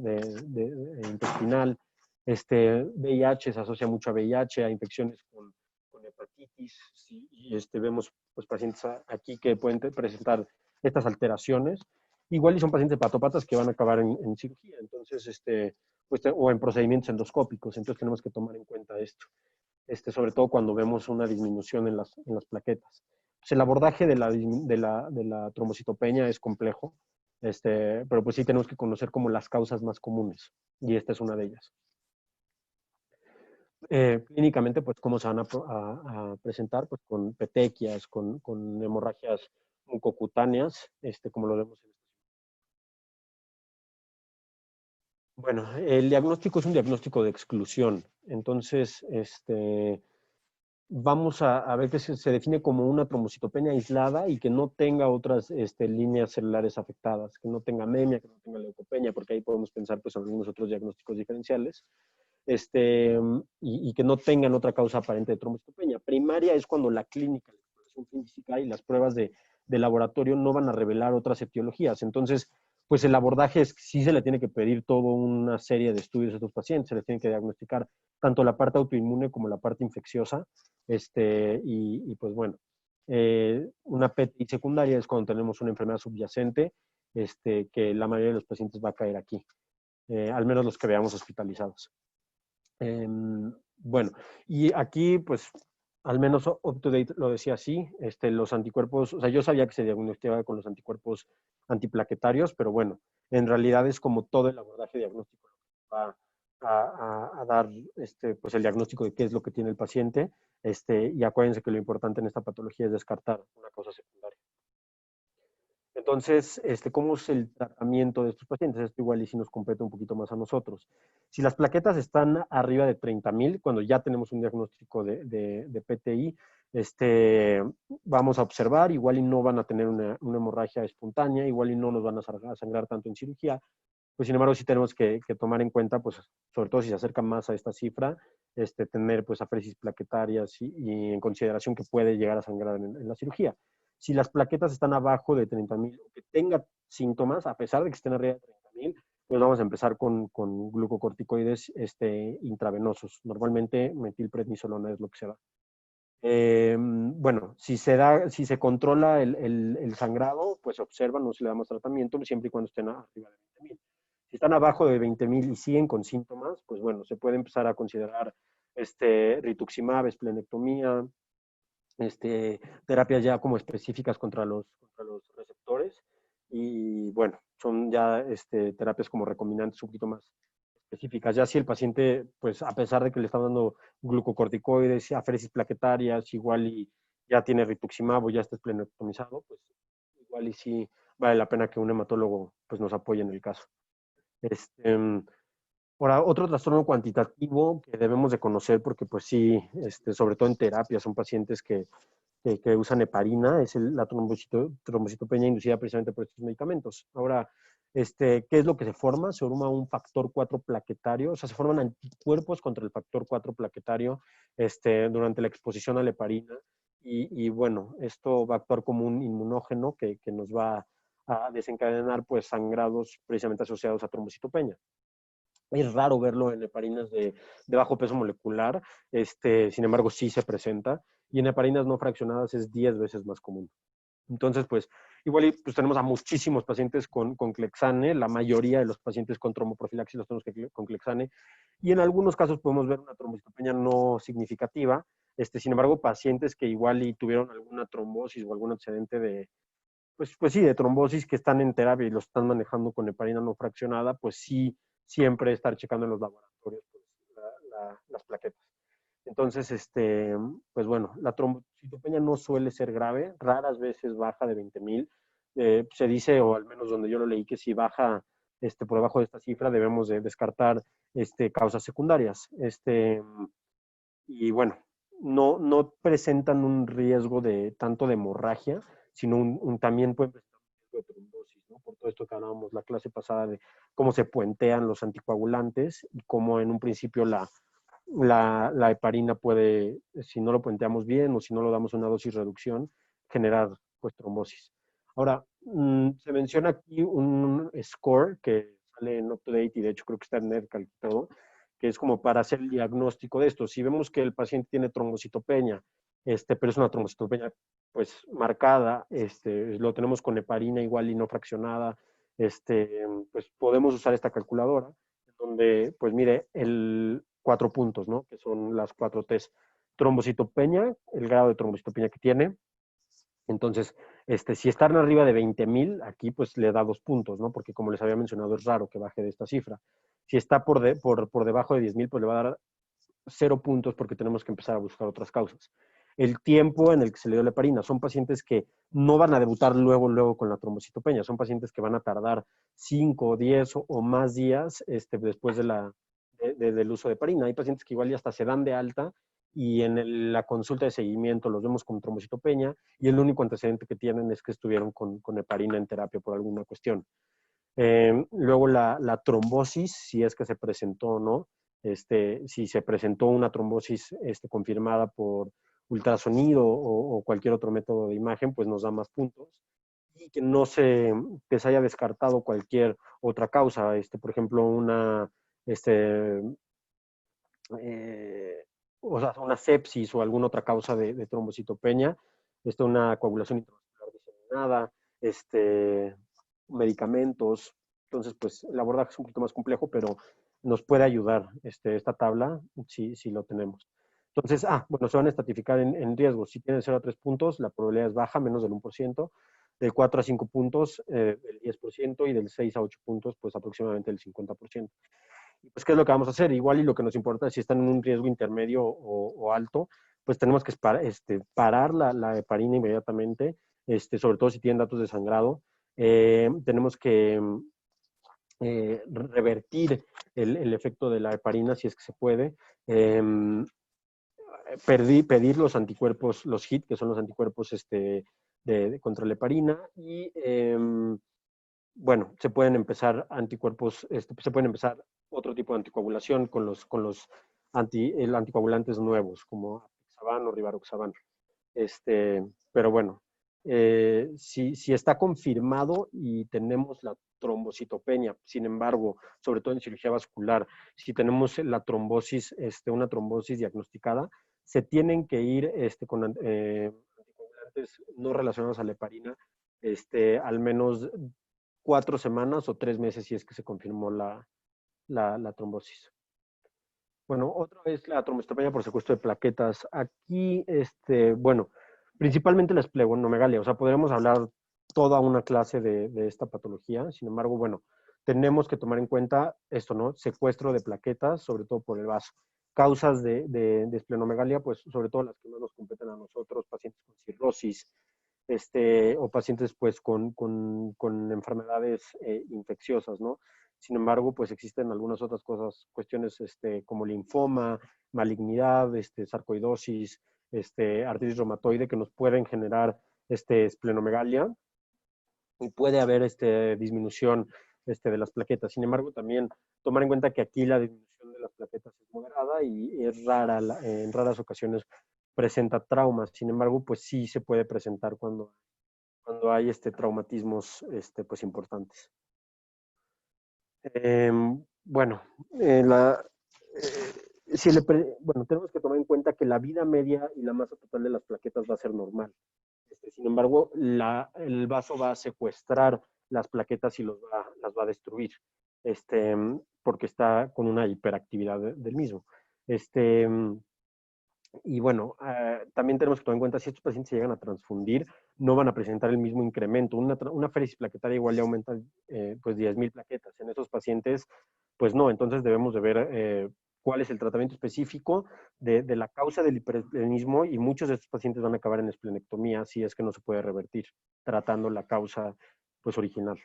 intestinal, VIH, se asocia mucho a VIH, a infecciones con hepatitis, ¿sí? Y vemos pues, pacientes aquí que pueden presentar estas alteraciones. Igual y son pacientes hepatopatas que van a acabar en cirugía, entonces, pues, o en procedimientos endoscópicos, entonces tenemos que tomar en cuenta esto, sobre todo cuando vemos una disminución en las plaquetas. pues el abordaje de la trombocitopenia es complejo, pero pues sí tenemos que conocer como las causas más comunes, y esta es una de ellas. Clínicamente, pues, ¿cómo se van a presentar? Pues con petequias, con hemorragias mucocutáneas, como lo vemos en esta. Bueno, el diagnóstico es un diagnóstico de exclusión. Entonces, vamos a ver que se define como una trombocitopenia aislada y que no tenga otras líneas celulares afectadas, que no tenga anemia, que no tenga leucopenia, porque ahí podemos pensar pues, en algunos otros diagnósticos diferenciales, y que no tengan otra causa aparente de trombocitopenia. Primaria es cuando la clínica, la exploración física y las pruebas de laboratorio no van a revelar otras etiologías. Entonces, pues el abordaje es sí se le tiene que pedir toda una serie de estudios a estos pacientes, se les tiene que diagnosticar tanto la parte autoinmune como la parte infecciosa, y pues bueno, una PTI secundaria es cuando tenemos una enfermedad subyacente, que la mayoría de los pacientes va a caer aquí, al menos los que veamos hospitalizados. Bueno, y aquí, pues, al menos UpToDate lo decía así, los anticuerpos, o sea, yo sabía que se diagnosticaba con los anticuerpos antiplaquetarios, pero bueno, en realidad es como todo el abordaje diagnóstico va a dar, pues, el diagnóstico de qué es lo que tiene el paciente, y acuérdense que lo importante en esta patología es descartar una causa secundaria. Entonces, ¿cómo es el tratamiento de estos pacientes? Esto igual y si nos compete un poquito más a nosotros. Si las plaquetas están arriba de 30,000, cuando ya tenemos un diagnóstico de PTI, vamos a observar, igual y no van a tener una hemorragia espontánea, igual y no nos van a sangrar tanto en cirugía, pues sin embargo sí tenemos que tomar en cuenta, pues sobre todo si se acerca más a esta cifra, tener pues aféresis plaquetarias y en consideración que puede llegar a sangrar en la cirugía. Si las plaquetas están abajo de 30,000 o que tenga síntomas, a pesar de que estén arriba de 30,000, pues vamos a empezar con glucocorticoides intravenosos. Normalmente metilprednisolona es lo que se da. Bueno, si se controla el sangrado, pues se observa, no se le damos tratamiento, siempre y cuando estén arriba de 20,000. Si están abajo de 20,000 y siguen con síntomas, pues bueno, se puede empezar a considerar rituximab, esplenectomía, terapias ya como específicas contra los receptores, y bueno, son ya terapias como recombinantes un poquito más específicas. Ya si el paciente, pues a pesar de que le están dando glucocorticoides, aféresis plaquetarias, igual y ya tiene rituximab o ya está esplenectomizado, pues igual y sí vale la pena que un hematólogo pues nos apoye en el caso. Ahora, otro trastorno cuantitativo que debemos de conocer, porque pues sí, sobre todo en terapia, son pacientes que usan heparina, es la trombocitopenia inducida precisamente por estos medicamentos. Ahora, ¿qué es lo que se forma? Se forma un factor 4 plaquetario, o sea, se forman anticuerpos contra el factor 4 plaquetario durante la exposición a la heparina, y bueno, esto va a actuar como un inmunógeno que nos va a desencadenar pues sangrados precisamente asociados a trombocitopenia. Es raro verlo en heparinas de bajo peso molecular, sin embargo sí se presenta, y en heparinas no fraccionadas es 10 veces más común. Entonces, pues, igual pues, tenemos a muchísimos pacientes con Clexane, la mayoría de los pacientes con tromboprofilaxis los tenemos con Clexane, y en algunos casos podemos ver una trombocitopenia no significativa, sin embargo, pacientes que igual y tuvieron alguna trombosis o algún antecedente pues sí, de trombosis que están en terapia y lo están manejando con heparina no fraccionada, pues sí, siempre estar checando en los laboratorios pues, las plaquetas. Entonces, pues bueno, la trombocitopenia no suele ser grave, raras veces baja de 20,000. Se dice, o al menos donde yo lo leí, que si baja por debajo de esta cifra debemos de descartar causas secundarias. Y bueno, no presentan un riesgo de tanto de hemorragia, sino también pueden presentar un riesgo de trombosis, ¿no? Por todo esto que hablábamos la clase pasada de cómo se puentean los anticoagulantes y cómo en un principio la heparina puede, si no lo puenteamos bien o si no lo damos una dosis reducción, generar pues trombosis. Ahora, se menciona aquí un score que sale en UpToDate y de hecho creo que está en NERCAL y todo, que es como para hacer el diagnóstico de esto. Si vemos que el paciente tiene trombocitopenia, pero es una trombocitopenia pues marcada, lo tenemos con heparina igual y no fraccionada, pues podemos usar esta calculadora, donde pues mire 4 puntos, ¿no? Que son las 4 T's. Trombocitopenia, el grado de trombocitopenia que tiene, Entonces, si están arriba de 20,000, aquí pues le da 2 puntos, ¿no? Porque como les había mencionado, es raro que baje de esta cifra. Si está por debajo de 10,000, pues le va a dar 0 puntos porque tenemos que empezar a buscar otras causas. El tiempo en el que se le dio la heparina, son pacientes que no van a debutar luego con la trombocitopenia, son pacientes que van a tardar 5, 10 o más días después del uso de heparina. Hay pacientes que igual ya hasta se dan de alta y en la consulta de seguimiento los vemos con trombocitopenia y el único antecedente que tienen es que estuvieron con heparina en terapia por alguna cuestión. Luego la trombosis, si es que se presentó o no, si se presentó una trombosis confirmada por ultrasonido o cualquier otro método de imagen, pues nos da más puntos. Y que se haya descartado cualquier otra causa, por ejemplo, o sea, una sepsis o alguna otra causa de trombocitopenia, una coagulación intravascular diseminada, medicamentos. Entonces, pues el abordaje es un poquito más complejo, pero nos puede ayudar esta tabla si lo tenemos. Entonces, bueno, se van a estratificar en riesgos. Si tienen 0 a 3 puntos, la probabilidad es baja, menos del 1%. De 4 a 5 puntos, el 10%, y del 6 a 8 puntos, pues aproximadamente el 50%. Pues, ¿qué es lo que vamos a hacer? Igual y lo que nos importa es si están en un riesgo intermedio o alto, pues tenemos que parar la heparina inmediatamente, sobre todo si tienen datos de sangrado. Tenemos que revertir el efecto de la heparina si es que se puede. Pedir los anticuerpos, los HIT, que son los anticuerpos contra la heparina, y bueno, se pueden empezar anticuerpos, se pueden empezar otro tipo de anticoagulación con los anticoagulantes nuevos, como apixaban o rivaroxaban. Pero bueno, si está confirmado y tenemos la trombocitopenia, sin embargo, sobre todo en cirugía vascular, si tenemos la trombosis, una trombosis diagnosticada, se tienen que ir con anticoagulantes no relacionados a la heparina, al menos 4 semanas o 3 meses si es que se confirmó la trombosis. Bueno, otra vez la trombocitopenia por secuestro de plaquetas. Aquí, bueno, principalmente la esplenomegalia. O sea, podríamos hablar toda una clase de esta patología. Sin embargo, bueno, tenemos que tomar en cuenta esto, ¿no? Secuestro de plaquetas, sobre todo por el vaso. Causas de esplenomegalia, pues sobre todo las que más nos competen a nosotros, pacientes con cirrosis, o pacientes pues con enfermedades infecciosas, ¿no? Sin embargo, pues existen algunas otras cosas, cuestiones como linfoma, malignidad, sarcoidosis, artritis reumatoide, que nos pueden generar esplenomegalia, y puede haber disminución de las plaquetas. Sin embargo, también tomar en cuenta que aquí la disminución de las plaquetas es moderada y es rara, en raras ocasiones presenta traumas. Sin embargo, pues sí se puede presentar cuando hay traumatismos pues importantes. Bueno, bueno, tenemos que tomar en cuenta que la vida media y la masa total de las plaquetas va a ser normal. Sin embargo, el vaso va a secuestrar las plaquetas y las va a destruir, porque está con una hiperactividad del mismo. Y bueno, también tenemos que tomar en cuenta si estos pacientes se llegan a transfundir, no van a presentar el mismo incremento. Una féresis plaquetaria igual le aumenta pues 10,000 plaquetas. En esos pacientes, pues no. Entonces debemos de ver cuál es el tratamiento específico de la causa del hiperesplenismo, y muchos de estos pacientes van a acabar en esplenectomía si es que no se puede revertir, tratando la causa pues original.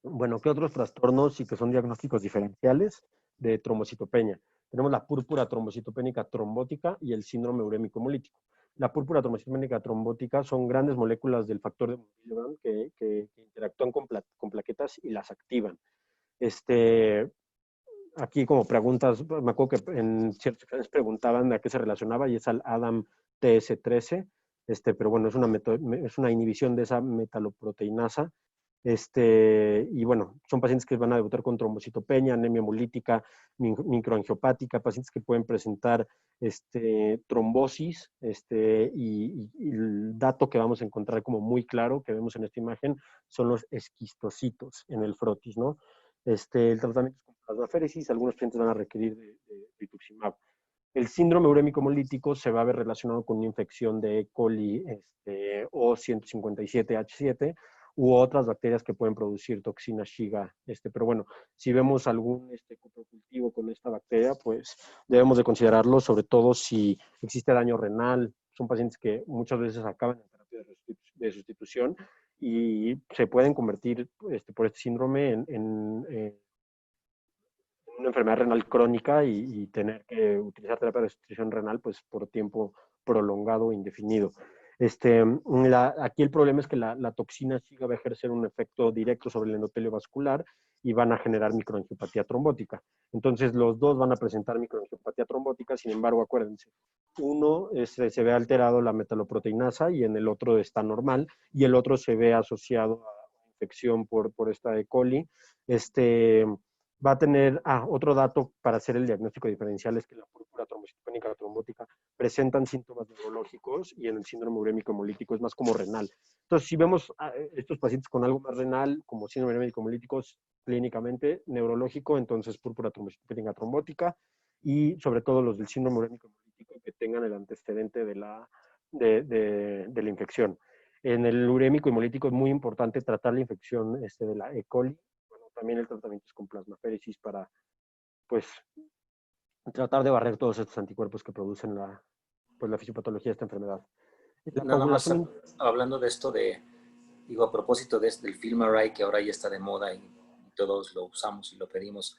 Bueno, ¿qué otros trastornos y que son diagnósticos diferenciales de trombocitopenia? Tenemos la púrpura trombocitopénica trombótica y el síndrome urémico hemolítico. La púrpura trombocitopénica trombótica son grandes moléculas del factor de von Willebrand que interactúan con plaquetas y las activan. Aquí como preguntas, me acuerdo que en ciertos casos preguntaban a qué se relacionaba, y es al Adam TS13, pero bueno, es una inhibición de esa metaloproteinasa. Y bueno, son pacientes que van a debutar con trombocitopenia, anemia hemolítica, microangiopática, pacientes que pueden presentar trombosis, y el dato que vamos a encontrar como muy claro, que vemos en esta imagen, son los esquistocitos en el frotis, ¿no? El tratamiento es con plasmaféresis, algunos pacientes van a requerir de rituximab. El síndrome urémico hemolítico se va a ver relacionado con una infección de E. coli O157H7 u otras bacterias que pueden producir toxina Shiga. Pero bueno, si vemos algún coprocultivo con esta bacteria, pues debemos de considerarlo, sobre todo si existe daño renal. Son pacientes que muchas veces acaban en terapia de sustitución y se pueden convertir por este síndrome en una enfermedad renal crónica y tener que utilizar terapia de sustitución renal pues por tiempo prolongado e indefinido. Aquí el problema es que la toxina Shiga va a ejercer un efecto directo sobre el endotelio vascular y van a generar microangiopatía trombótica. Entonces los dos van a presentar microangiopatía trombótica, sin embargo, acuérdense, uno se ve alterado la metaloproteinasa y en el otro está normal, y el otro se ve asociado a infección por esta E. coli. Va a tener, otro dato para hacer el diagnóstico diferencial es que la púrpura trombocitopénica trombótica presentan síntomas neurológicos y en el síndrome urémico hemolítico es más como renal. Entonces, si vemos a estos pacientes con algo más renal, como síndrome urémico hemolítico, clínicamente neurológico, entonces púrpura trombocitopénica trombótica, y sobre todo los del síndrome urémico hemolítico que tengan el antecedente de la infección. En el urémico hemolítico es muy importante tratar la infección de la E. coli. También el tratamiento es con plasmaféresis para, pues, tratar de barrer todos estos anticuerpos que producen la fisiopatología de esta enfermedad. La Nada más coagulación, hablando de esto digo, a propósito del FilmArray, que ahora ya está de moda y todos lo usamos y lo pedimos,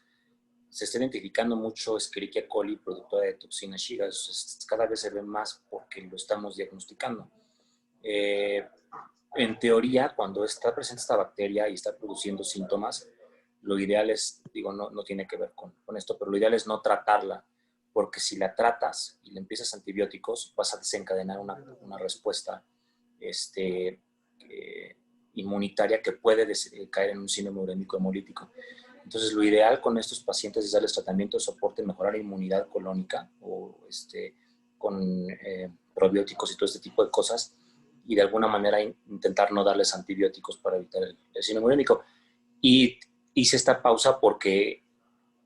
se está identificando mucho Escherichia coli, productora de toxina Shiga. Cada vez se ve más porque lo estamos diagnosticando. En teoría, cuando está presente esta bacteria y está produciendo síntomas, lo ideal es, digo, no tiene que ver con esto, pero lo ideal es no tratarla, porque si la tratas y le empiezas antibióticos, vas a desencadenar una respuesta inmunitaria que puede caer en un síndrome urémico hemolítico. Entonces, lo ideal con estos pacientes es darles tratamiento de soporte, mejorar la inmunidad colónica o con probióticos y todo este tipo de cosas, y de alguna manera intentar no darles antibióticos para evitar el síndrome urémico. Y hice esta pausa porque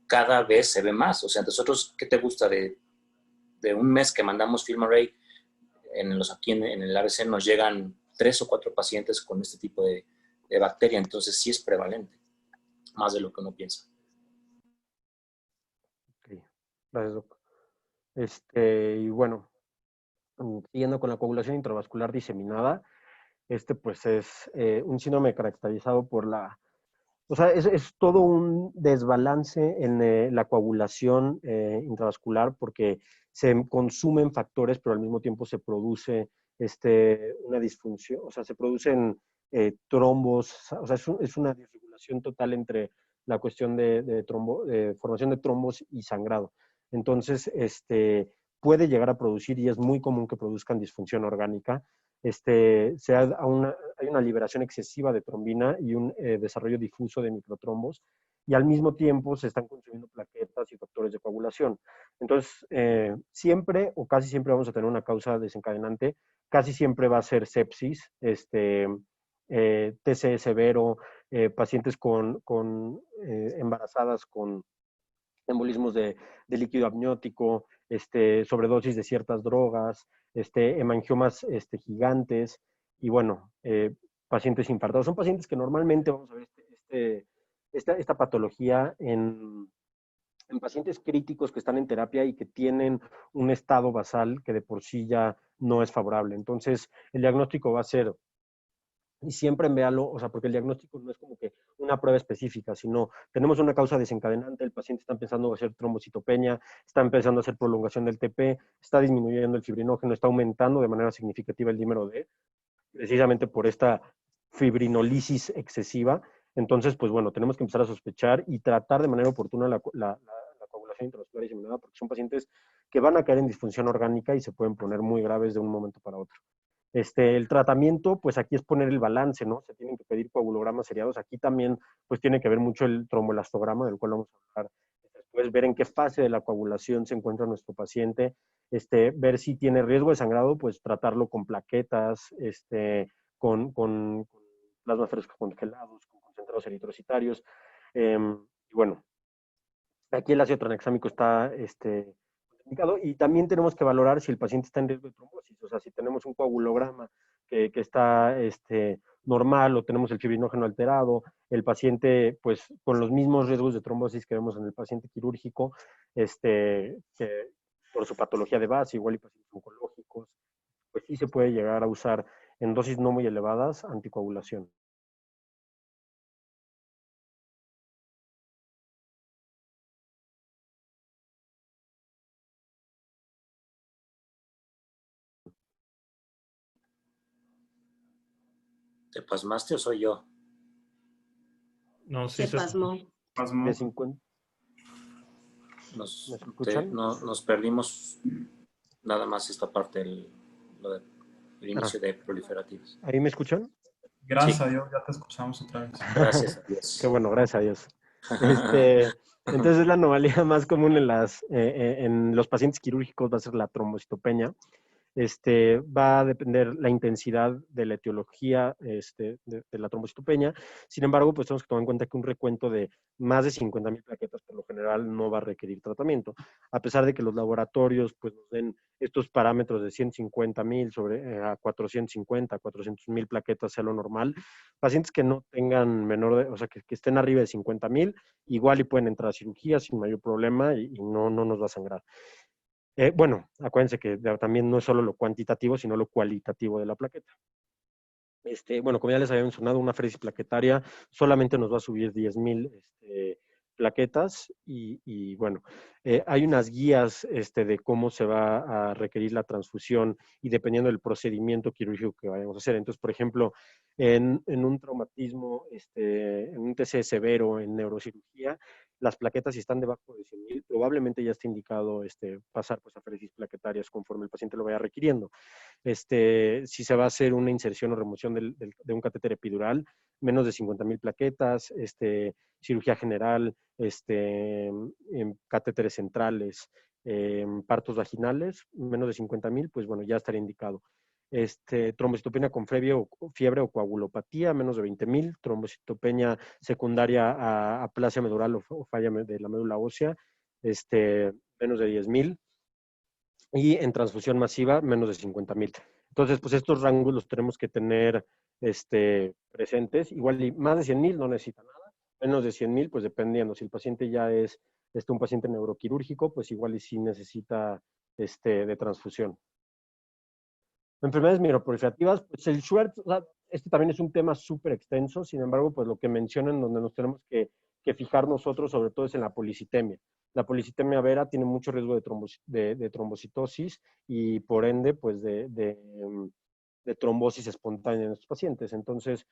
cada vez se ve más. O sea, nosotros, ¿qué te gusta de un mes que mandamos FilmArray? Aquí en el ABC nos llegan 3 o 4 pacientes con este tipo de bacteria. Entonces sí es prevalente, más de lo que uno piensa. okay. Gracias, doc. Y bueno, siguiendo con la coagulación intravascular diseminada, pues es un síndrome caracterizado por o sea, es todo un desbalance en la coagulación intravascular porque se consumen factores, pero al mismo tiempo se produce una disfunción, o sea, se producen trombos, o sea, es una disregulación total entre la cuestión de formación de trombos y sangrado. Entonces, puede llegar a producir, y es muy común que produzcan disfunción orgánica, hay una liberación excesiva de trombina y un desarrollo difuso de microtrombos, y al mismo tiempo se están consumiendo plaquetas y factores de coagulación. Entonces, siempre o casi siempre vamos a tener una causa desencadenante, casi siempre va a ser sepsis, TCE severo, pacientes embarazadas con embolismos de líquido amniótico, sobredosis de ciertas drogas, hemangiomas gigantes y bueno, pacientes infartados. Son pacientes que normalmente vamos a ver esta patología en pacientes críticos que están en terapia y que tienen un estado basal que de por sí ya no es favorable. Entonces, el diagnóstico va a ser, y siempre véalo, o sea, porque el diagnóstico no es como que una prueba específica, sino tenemos una causa desencadenante, el paciente está empezando a hacer trombocitopenia, está empezando a hacer prolongación del TP, está disminuyendo el fibrinógeno, está aumentando de manera significativa el dímero D, precisamente por esta fibrinolisis excesiva. Entonces, pues bueno, tenemos que empezar a sospechar y tratar de manera oportuna la coagulación intravascular diseminada, porque son pacientes que van a caer en disfunción orgánica y se pueden poner muy graves de un momento para otro. El tratamiento, pues aquí es poner el balance, ¿no? Se tienen que pedir coagulogramas seriados. Aquí también, pues tiene que ver mucho el tromboelastograma, del cual vamos a hablar después, ver en qué fase de la coagulación se encuentra nuestro paciente, ver si tiene riesgo de sangrado, pues tratarlo con plaquetas, con plasmas frescos congelados, con concentrados eritrocitarios. Y bueno, aquí el ácido tranexámico está Y también tenemos que valorar si el paciente está en riesgo de trombosis. O sea, si tenemos un coagulograma que está normal o tenemos el fibrinógeno alterado, el paciente, pues, con los mismos riesgos de trombosis que vemos en el paciente quirúrgico, que por su patología de base, igual y pacientes oncológicos, pues sí se puede llegar a usar en dosis no muy elevadas anticoagulación. ¿Te pasmaste o soy yo? No, sí Se pasmó. De 50, ¿me escuchan? Nos perdimos nada más esta parte del inicio de proliferativos. ¿Ahí me escuchan? Gracias Sí. a Dios, ya te escuchamos otra vez. Gracias a Dios. Qué bueno, gracias a Dios. Entonces la anomalía más común en los pacientes quirúrgicos va a ser la trombocitopenia. Va a depender la intensidad de la etiología de la trombocitopenia. Sin embargo, pues tenemos que tomar en cuenta que un recuento de más de 50,000 plaquetas por lo general no va a requerir tratamiento, a pesar de que los laboratorios pues, nos den estos parámetros de 150,000 a 450, 400,000 plaquetas sea lo normal. Pacientes que no tengan o sea, que estén arriba de 50,000, igual y pueden entrar a cirugía sin mayor problema y no nos va a sangrar. Bueno, acuérdense que también no es solo lo cuantitativo, sino lo cualitativo de la plaqueta. Bueno, como ya les había mencionado, una aféresis plaquetaria solamente nos va a subir 10,000 plaquetas y bueno, hay unas guías de cómo se va a requerir la transfusión y dependiendo del procedimiento quirúrgico que vayamos a hacer. Entonces, por ejemplo, en un traumatismo, en un TCE severo, en neurocirugía, las plaquetas si están debajo de 100,000, probablemente ya está indicado pasar pues, aféresis plaquetarias conforme el paciente lo vaya requiriendo. Si se va a hacer una inserción o remoción de un catéter epidural, menos de 50,000 plaquetas, cirugía general, catéteres centrales, partos vaginales, menos de 50,000, pues bueno, ya estaría indicado. Trombocitopenia con fiebre o coagulopatía, menos de 20,000, trombocitopenia secundaria a aplasia medular o falla de la médula ósea, menos de 10,000, y en transfusión masiva, menos de 50,000. Entonces, pues estos rangos los tenemos que tener presentes. Igual y más de 100,000 no necesita nada, menos de 100,000, pues dependiendo. Si el paciente ya es un paciente neuroquirúrgico, pues igual y sí necesita de transfusión. Enfermedades mieloproliferativas, pues el Schwartz, o sea, también es un tema súper extenso, sin embargo, pues lo que mencionan donde nos tenemos que fijar nosotros, sobre todo es en la policitemia. La policitemia vera tiene mucho riesgo de trombocitosis y por ende, pues de trombosis espontánea en estos pacientes. Entonces,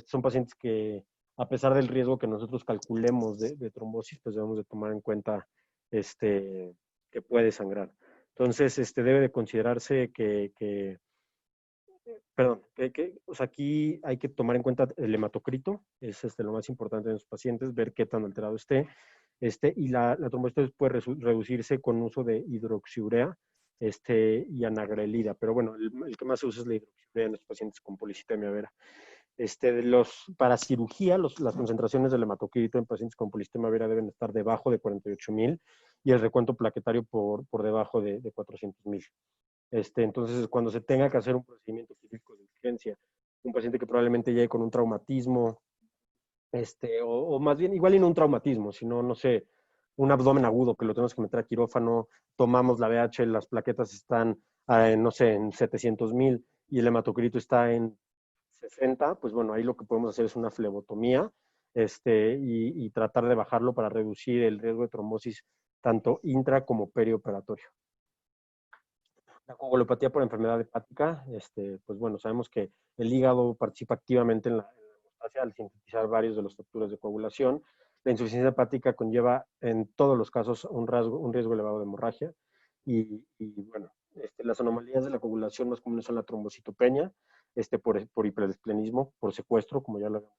son pacientes que, a pesar del riesgo que nosotros calculemos de trombosis, pues debemos de tomar en cuenta que puede sangrar. Entonces, debe de considerarse o sea, aquí hay que tomar en cuenta el hematocrito, es lo más importante en los pacientes, ver qué tan alterado esté, y la trombocitosis puede reducirse con uso de hidroxiurea y anagrelida, pero bueno, el que más se usa es la hidroxiurea en los pacientes con policitemia vera. Para cirugía, las concentraciones del hematocrito en pacientes con policitemia vera deben estar debajo de 48,000 y el recuento plaquetario por debajo de 400,000. Entonces, cuando se tenga que hacer un procedimiento quirúrgico de urgencia, un paciente que probablemente llegue con un traumatismo, o más bien, igual y no un traumatismo, sino, no sé, un abdomen agudo que lo tenemos que meter a quirófano, tomamos la BH, las plaquetas están, no sé, en 700,000 y el hematocrito está en 60, pues bueno, ahí lo que podemos hacer es una flebotomía y tratar de bajarlo para reducir el riesgo de trombosis tanto intra como perioperatorio. La coagulopatía por enfermedad hepática, pues bueno, sabemos que el hígado participa activamente en la hemostasia al sintetizar varios de los factores de coagulación. La insuficiencia hepática conlleva en todos los casos un riesgo elevado de hemorragia. Y bueno, las anomalías de la coagulación más comunes son la trombocitopenia, por hiperesplenismo, por secuestro, como ya lo habíamos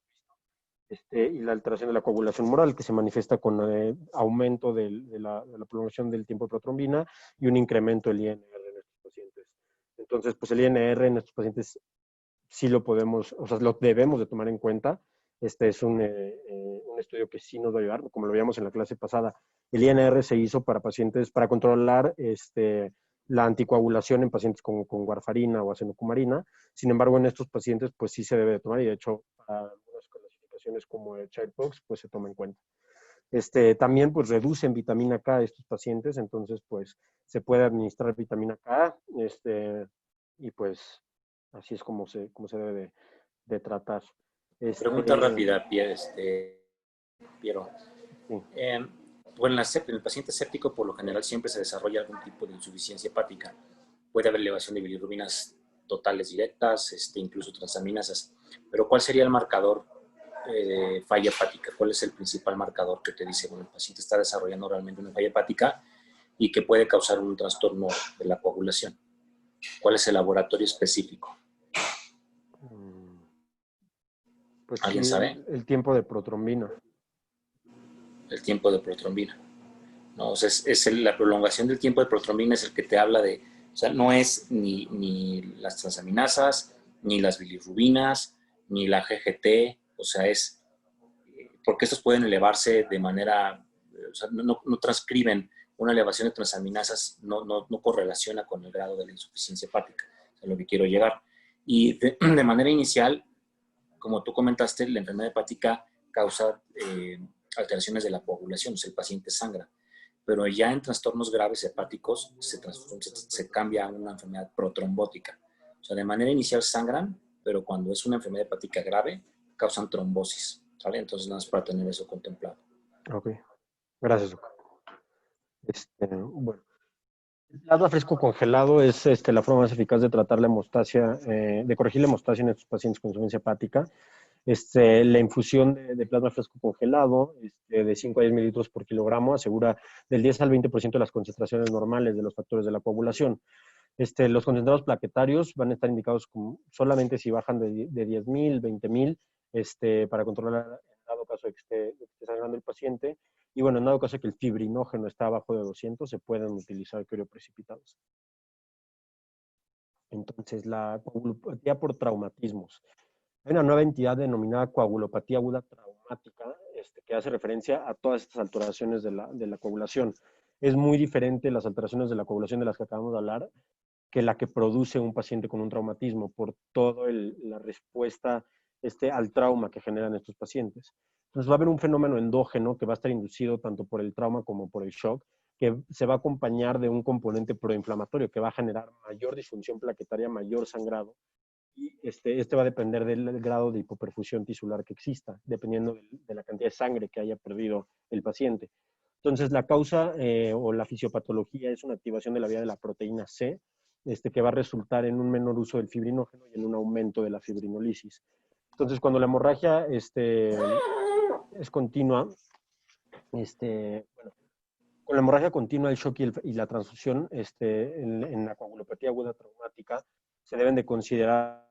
visto, y la alteración de la coagulación moral, que se manifiesta con aumento de la prolongación del tiempo de protrombina y un incremento del INR en estos pacientes. Entonces, pues el INR en estos pacientes sí lo podemos, o sea, lo debemos de tomar en cuenta, Este es un estudio que sí nos va a ayudar, como lo veíamos en la clase pasada. El INR se hizo para pacientes, para controlar la anticoagulación en pacientes con warfarina o acenocumarina. Sin embargo, en estos pacientes, pues sí se debe de tomar, y de hecho, para algunas clasificaciones como el Child-Pux, pues se toma en cuenta. También pues reducen vitamina K a estos pacientes, entonces pues se puede administrar vitamina K, y pues así es como se debe de tratar. Pregunta rápida, Piero. Sí. Bueno, en el paciente séptico por lo general siempre se desarrolla algún tipo de insuficiencia hepática. Puede haber elevación de bilirrubinas totales directas, incluso transaminasas. Pero ¿cuál sería el marcador de falla hepática? ¿Cuál es el principal marcador que te dice, bueno, el paciente está desarrollando realmente una falla hepática y que puede causar un trastorno de la coagulación? ¿Cuál es el laboratorio específico? Pues ¿Alguien sí, sabe? el tiempo de protrombina. El tiempo de protrombina. ¿No? O sea, la prolongación del tiempo de protrombina es el que te habla de, o sea, no es ni las transaminasas, ni las bilirrubinas, ni la GGT, o sea, es porque estos pueden elevarse de manera, o sea, no transcriben una elevación de transaminasas, no correlaciona con el grado de la insuficiencia hepática, a lo que quiero llegar. Y de manera inicial, como tú comentaste, la enfermedad hepática causa alteraciones de la coagulación, o sea, el paciente sangra. Pero ya en trastornos graves hepáticos se cambia a una enfermedad protrombótica. O sea, de manera inicial sangran, pero cuando es una enfermedad hepática grave, causan trombosis, ¿sale? Entonces, nada más para tener eso contemplado. Ok, gracias, doctor. Bueno, el plasma fresco congelado es la forma más eficaz de tratar la hemostasia, de corregir la hemostasia en estos pacientes con insuficiencia hepática. La infusión de plasma fresco congelado de 5 a 10 mililitros por kilogramo asegura del 10 al 20% de las concentraciones normales de los factores de la coagulación. Los concentrados plaquetarios van a estar indicados solamente si bajan de 10,000, 20,000, para controlar en dado caso de que esté sangrando el paciente. Y bueno, en dado caso de que el fibrinógeno está abajo de 200, se pueden utilizar crioprecipitados. Entonces, la coagulopatía por traumatismos. Hay una nueva entidad denominada coagulopatía aguda traumática, que hace referencia a todas estas alteraciones de la coagulación. Es muy diferente las alteraciones de la coagulación de las que acabamos de hablar que la que produce un paciente con un traumatismo por toda la respuesta al trauma que generan estos pacientes. Entonces va a haber un fenómeno endógeno que va a estar inducido tanto por el trauma como por el shock, que se va a acompañar de un componente proinflamatorio que va a generar mayor disfunción plaquetaria, mayor sangrado, y va a depender del grado de hipoperfusión tisular que exista, dependiendo de la cantidad de sangre que haya perdido el paciente. Entonces, la causa o la fisiopatología es una activación de la vía de la proteína C, que va a resultar en un menor uso del fibrinógeno y en un aumento de la fibrinolisis. Entonces, cuando la hemorragia es continua, bueno, con la hemorragia continua, el shock y la transfusión en la coagulopatía aguda traumática, se deben de considerar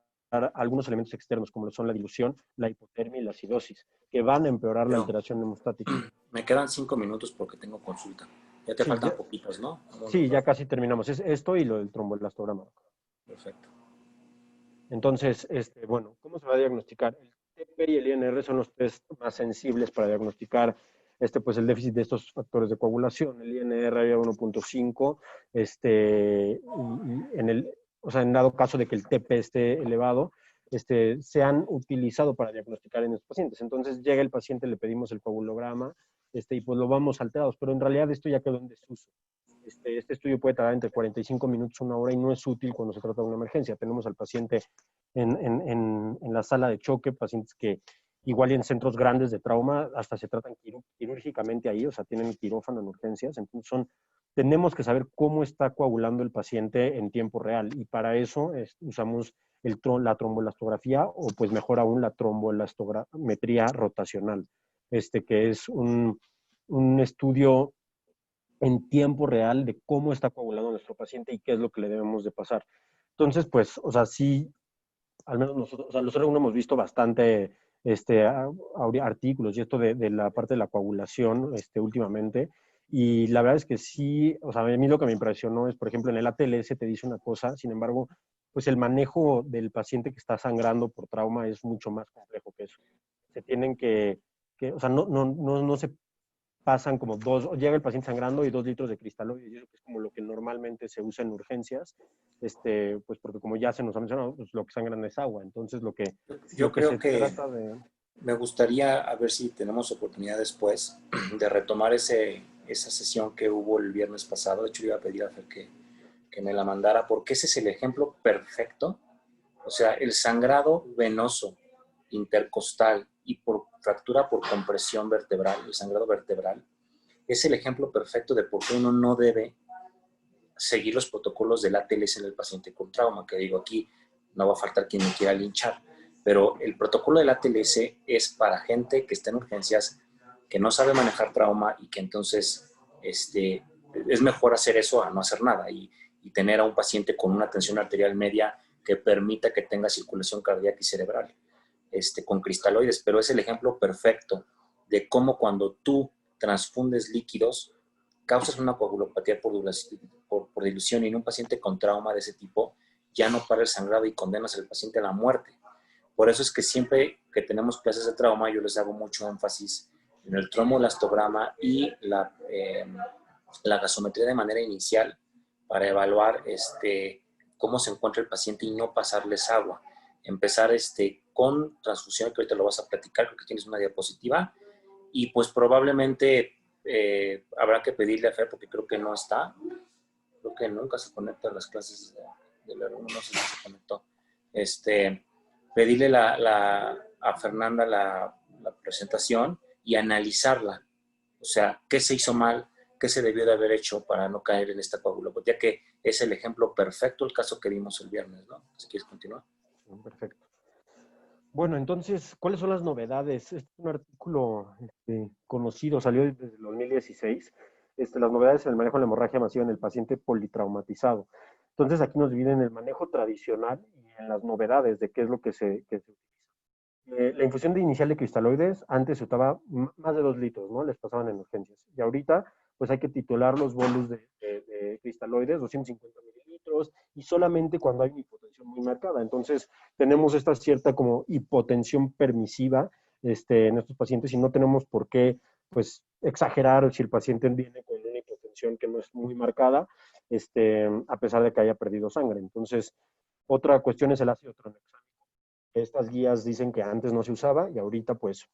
algunos elementos externos, como lo son la dilución, la hipotermia y la acidosis, que van a empeorar la Pero alteración hemostática. me quedan 5 minutos porque tengo consulta. Ya te Sí, faltan poquitos, ¿no? sí, ya casi terminamos. Es esto y lo del tromboelastograma. Perfecto. Entonces, bueno, ¿cómo se va a diagnosticar? El TP y el INR son los test más sensibles para diagnosticar pues el déficit de estos factores de coagulación. El INR había 1.5, o sea, en dado caso de que el TP esté elevado, se han utilizado para diagnosticar en estos pacientes. Entonces llega el paciente, le pedimos el coagulograma, y pues lo vamos alterados, pero en realidad esto ya quedó en desuso. Este estudio puede tardar entre 45 minutos a una hora y no es útil cuando se trata de una emergencia. Tenemos al paciente en la sala de choque, pacientes que igual y en centros grandes de trauma hasta se tratan quirúrgicamente ahí, o sea, tienen quirófano en urgencias. Entonces tenemos que saber cómo está coagulando el paciente en tiempo real y para eso usamos la tromboelastografía o pues mejor aún la tromboelastometría rotacional, que es un estudio en tiempo real de cómo está coagulando nuestro paciente y qué es lo que le debemos de pasar. Entonces, pues, o sea, sí, al menos nosotros, o sea, nosotros hemos visto bastante artículos y esto de la parte de la coagulación últimamente, y la verdad es que sí, o sea, a mí lo que me impresionó es, por ejemplo, en el ATLS te dice una cosa, sin embargo, pues el manejo del paciente que está sangrando por trauma es mucho más complejo que eso. se tienen o sea, no se pasan como llega el paciente sangrando y 2 litros de cristaloides, y eso que es como lo que normalmente se usa en urgencias, pues porque como ya se nos ha mencionado, pues lo que sangran es agua, entonces Yo lo que creo se que trata de... me gustaría, a ver si tenemos oportunidad después, de retomar esa sesión que hubo el viernes pasado. De hecho, le iba a pedir a Fer que me la mandara, porque ese es el ejemplo perfecto. O sea, el sangrado venoso intercostal y por fractura por compresión vertebral, el sangrado vertebral, es el ejemplo perfecto de por qué uno no debe seguir los protocolos del ATLS en el paciente con trauma, que digo aquí, no va a faltar quien me quiera linchar, pero el protocolo del ATLS es para gente que está en urgencias, que no sabe manejar trauma y que entonces es mejor hacer eso a no hacer nada y tener a un paciente con una tensión arterial media que permita que tenga circulación cardíaca y cerebral, con cristaloides, pero es el ejemplo perfecto de cómo cuando tú transfundes líquidos, causas una coagulopatía por dilución y en un paciente con trauma de ese tipo, ya no para el sangrado y condenas al paciente a la muerte. Por eso es que siempre que tenemos clases de trauma, yo les hago mucho énfasis en el tromboelastograma y la gasometría de manera inicial para evaluar cómo se encuentra el paciente y no pasarles agua. Empezar con transfusión, que ahorita lo vas a platicar, creo que tienes una diapositiva, y pues probablemente habrá que pedirle a Fer, porque creo que no está, creo que nunca se conecta a las clases del R1, no sé si se conectó. Pedirle a Fernanda la presentación y analizarla. O sea, ¿qué se hizo mal? ¿Qué se debió de haber hecho para no caer en esta coagulopatía? Que es el ejemplo perfecto, el caso que vimos el viernes, ¿no? Si quieres continuar. Perfecto. Bueno, entonces, ¿cuáles son las novedades? Este es un artículo conocido, salió desde el 2016. Las novedades en el manejo de la hemorragia masiva en el paciente politraumatizado. Entonces, aquí nos dividen el manejo tradicional y en las novedades de qué es lo que se utiliza. La infusión inicial de cristaloides, antes se usaba más de 2 litros, ¿no? Les pasaban en urgencias. Y ahorita, pues hay que titular los bolos de cristaloides, 250 mililitros, y solamente cuando hay una hipotensión muy marcada. Entonces, tenemos esta cierta como hipotensión permisiva en estos pacientes y no tenemos por qué, pues, exagerar si el paciente viene con una hipotensión que no es muy marcada, a pesar de que haya perdido sangre. Entonces, otra cuestión es el ácido tranexámico. Estas guías dicen que antes no se usaba y ahorita pues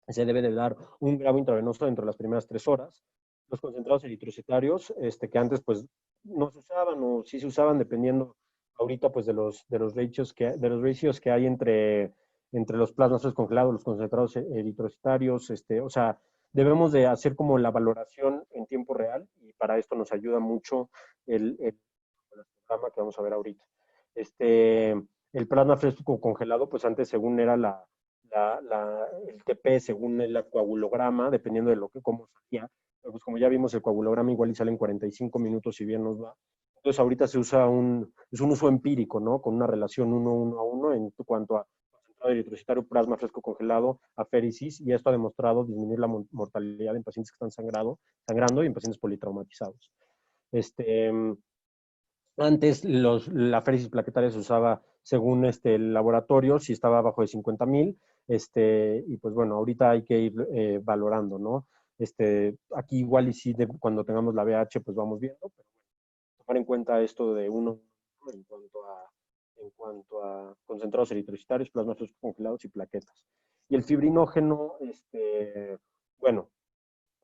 se debe de dar 1 gramo intravenoso dentro de las primeras 3 horas. Los concentrados eritrocitarios, que antes pues no se usaban o sí se usaban dependiendo ahorita pues de los ratios que hay entre los plasmas congelados, los concentrados eritrocitarios, o sea, debemos de hacer como la valoración en tiempo real y para esto nos ayuda mucho el programa que vamos a ver ahorita. El plasma fresco congelado, pues antes según era el TP, según el coagulograma, dependiendo de cómo salía, pero pues como ya vimos el coagulograma igual y sale en 45 minutos si bien nos va. Entonces ahorita es un uso empírico, ¿no? Con una relación 1:1 en cuanto a concentrado eritrocitario, plasma fresco congelado, aféresis, y esto ha demostrado disminuir la mortalidad en pacientes que están sangrando y en pacientes politraumatizados. Antes la féresis plaquetaria se usaba según el laboratorio, si estaba abajo de 50,000, y pues bueno, ahorita hay que ir valorando, ¿no? Aquí igual y sí, cuando tengamos la VH, pues vamos viendo, pero bueno, tomar en cuenta esto de uno en cuanto a concentrados eritrocitarios, plasmas congelados y plaquetas. Y el fibrinógeno, bueno,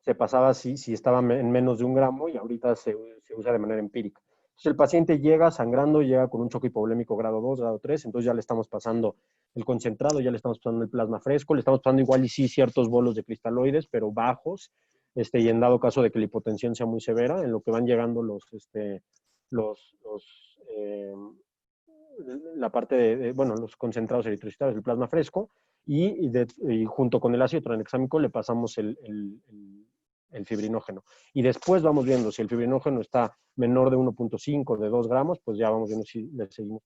se pasaba si estaba en menos de 1 gramo y ahorita se usa de manera empírica. Entonces el paciente llega sangrando, llega con un choque hipovolémico grado 2, grado 3, entonces ya le estamos pasando el concentrado, ya le estamos pasando el plasma fresco, le estamos pasando igual y sí ciertos bolos de cristaloides, pero bajos, y en dado caso de que la hipotensión sea muy severa, en lo que van llegando la parte bueno, los concentrados eritrocitarios, el plasma fresco, y junto con el ácido tranexámico le pasamos el fibrinógeno. Y después vamos viendo si el fibrinógeno está menor de 1.5, de 2 gramos, pues ya vamos viendo si le seguimos.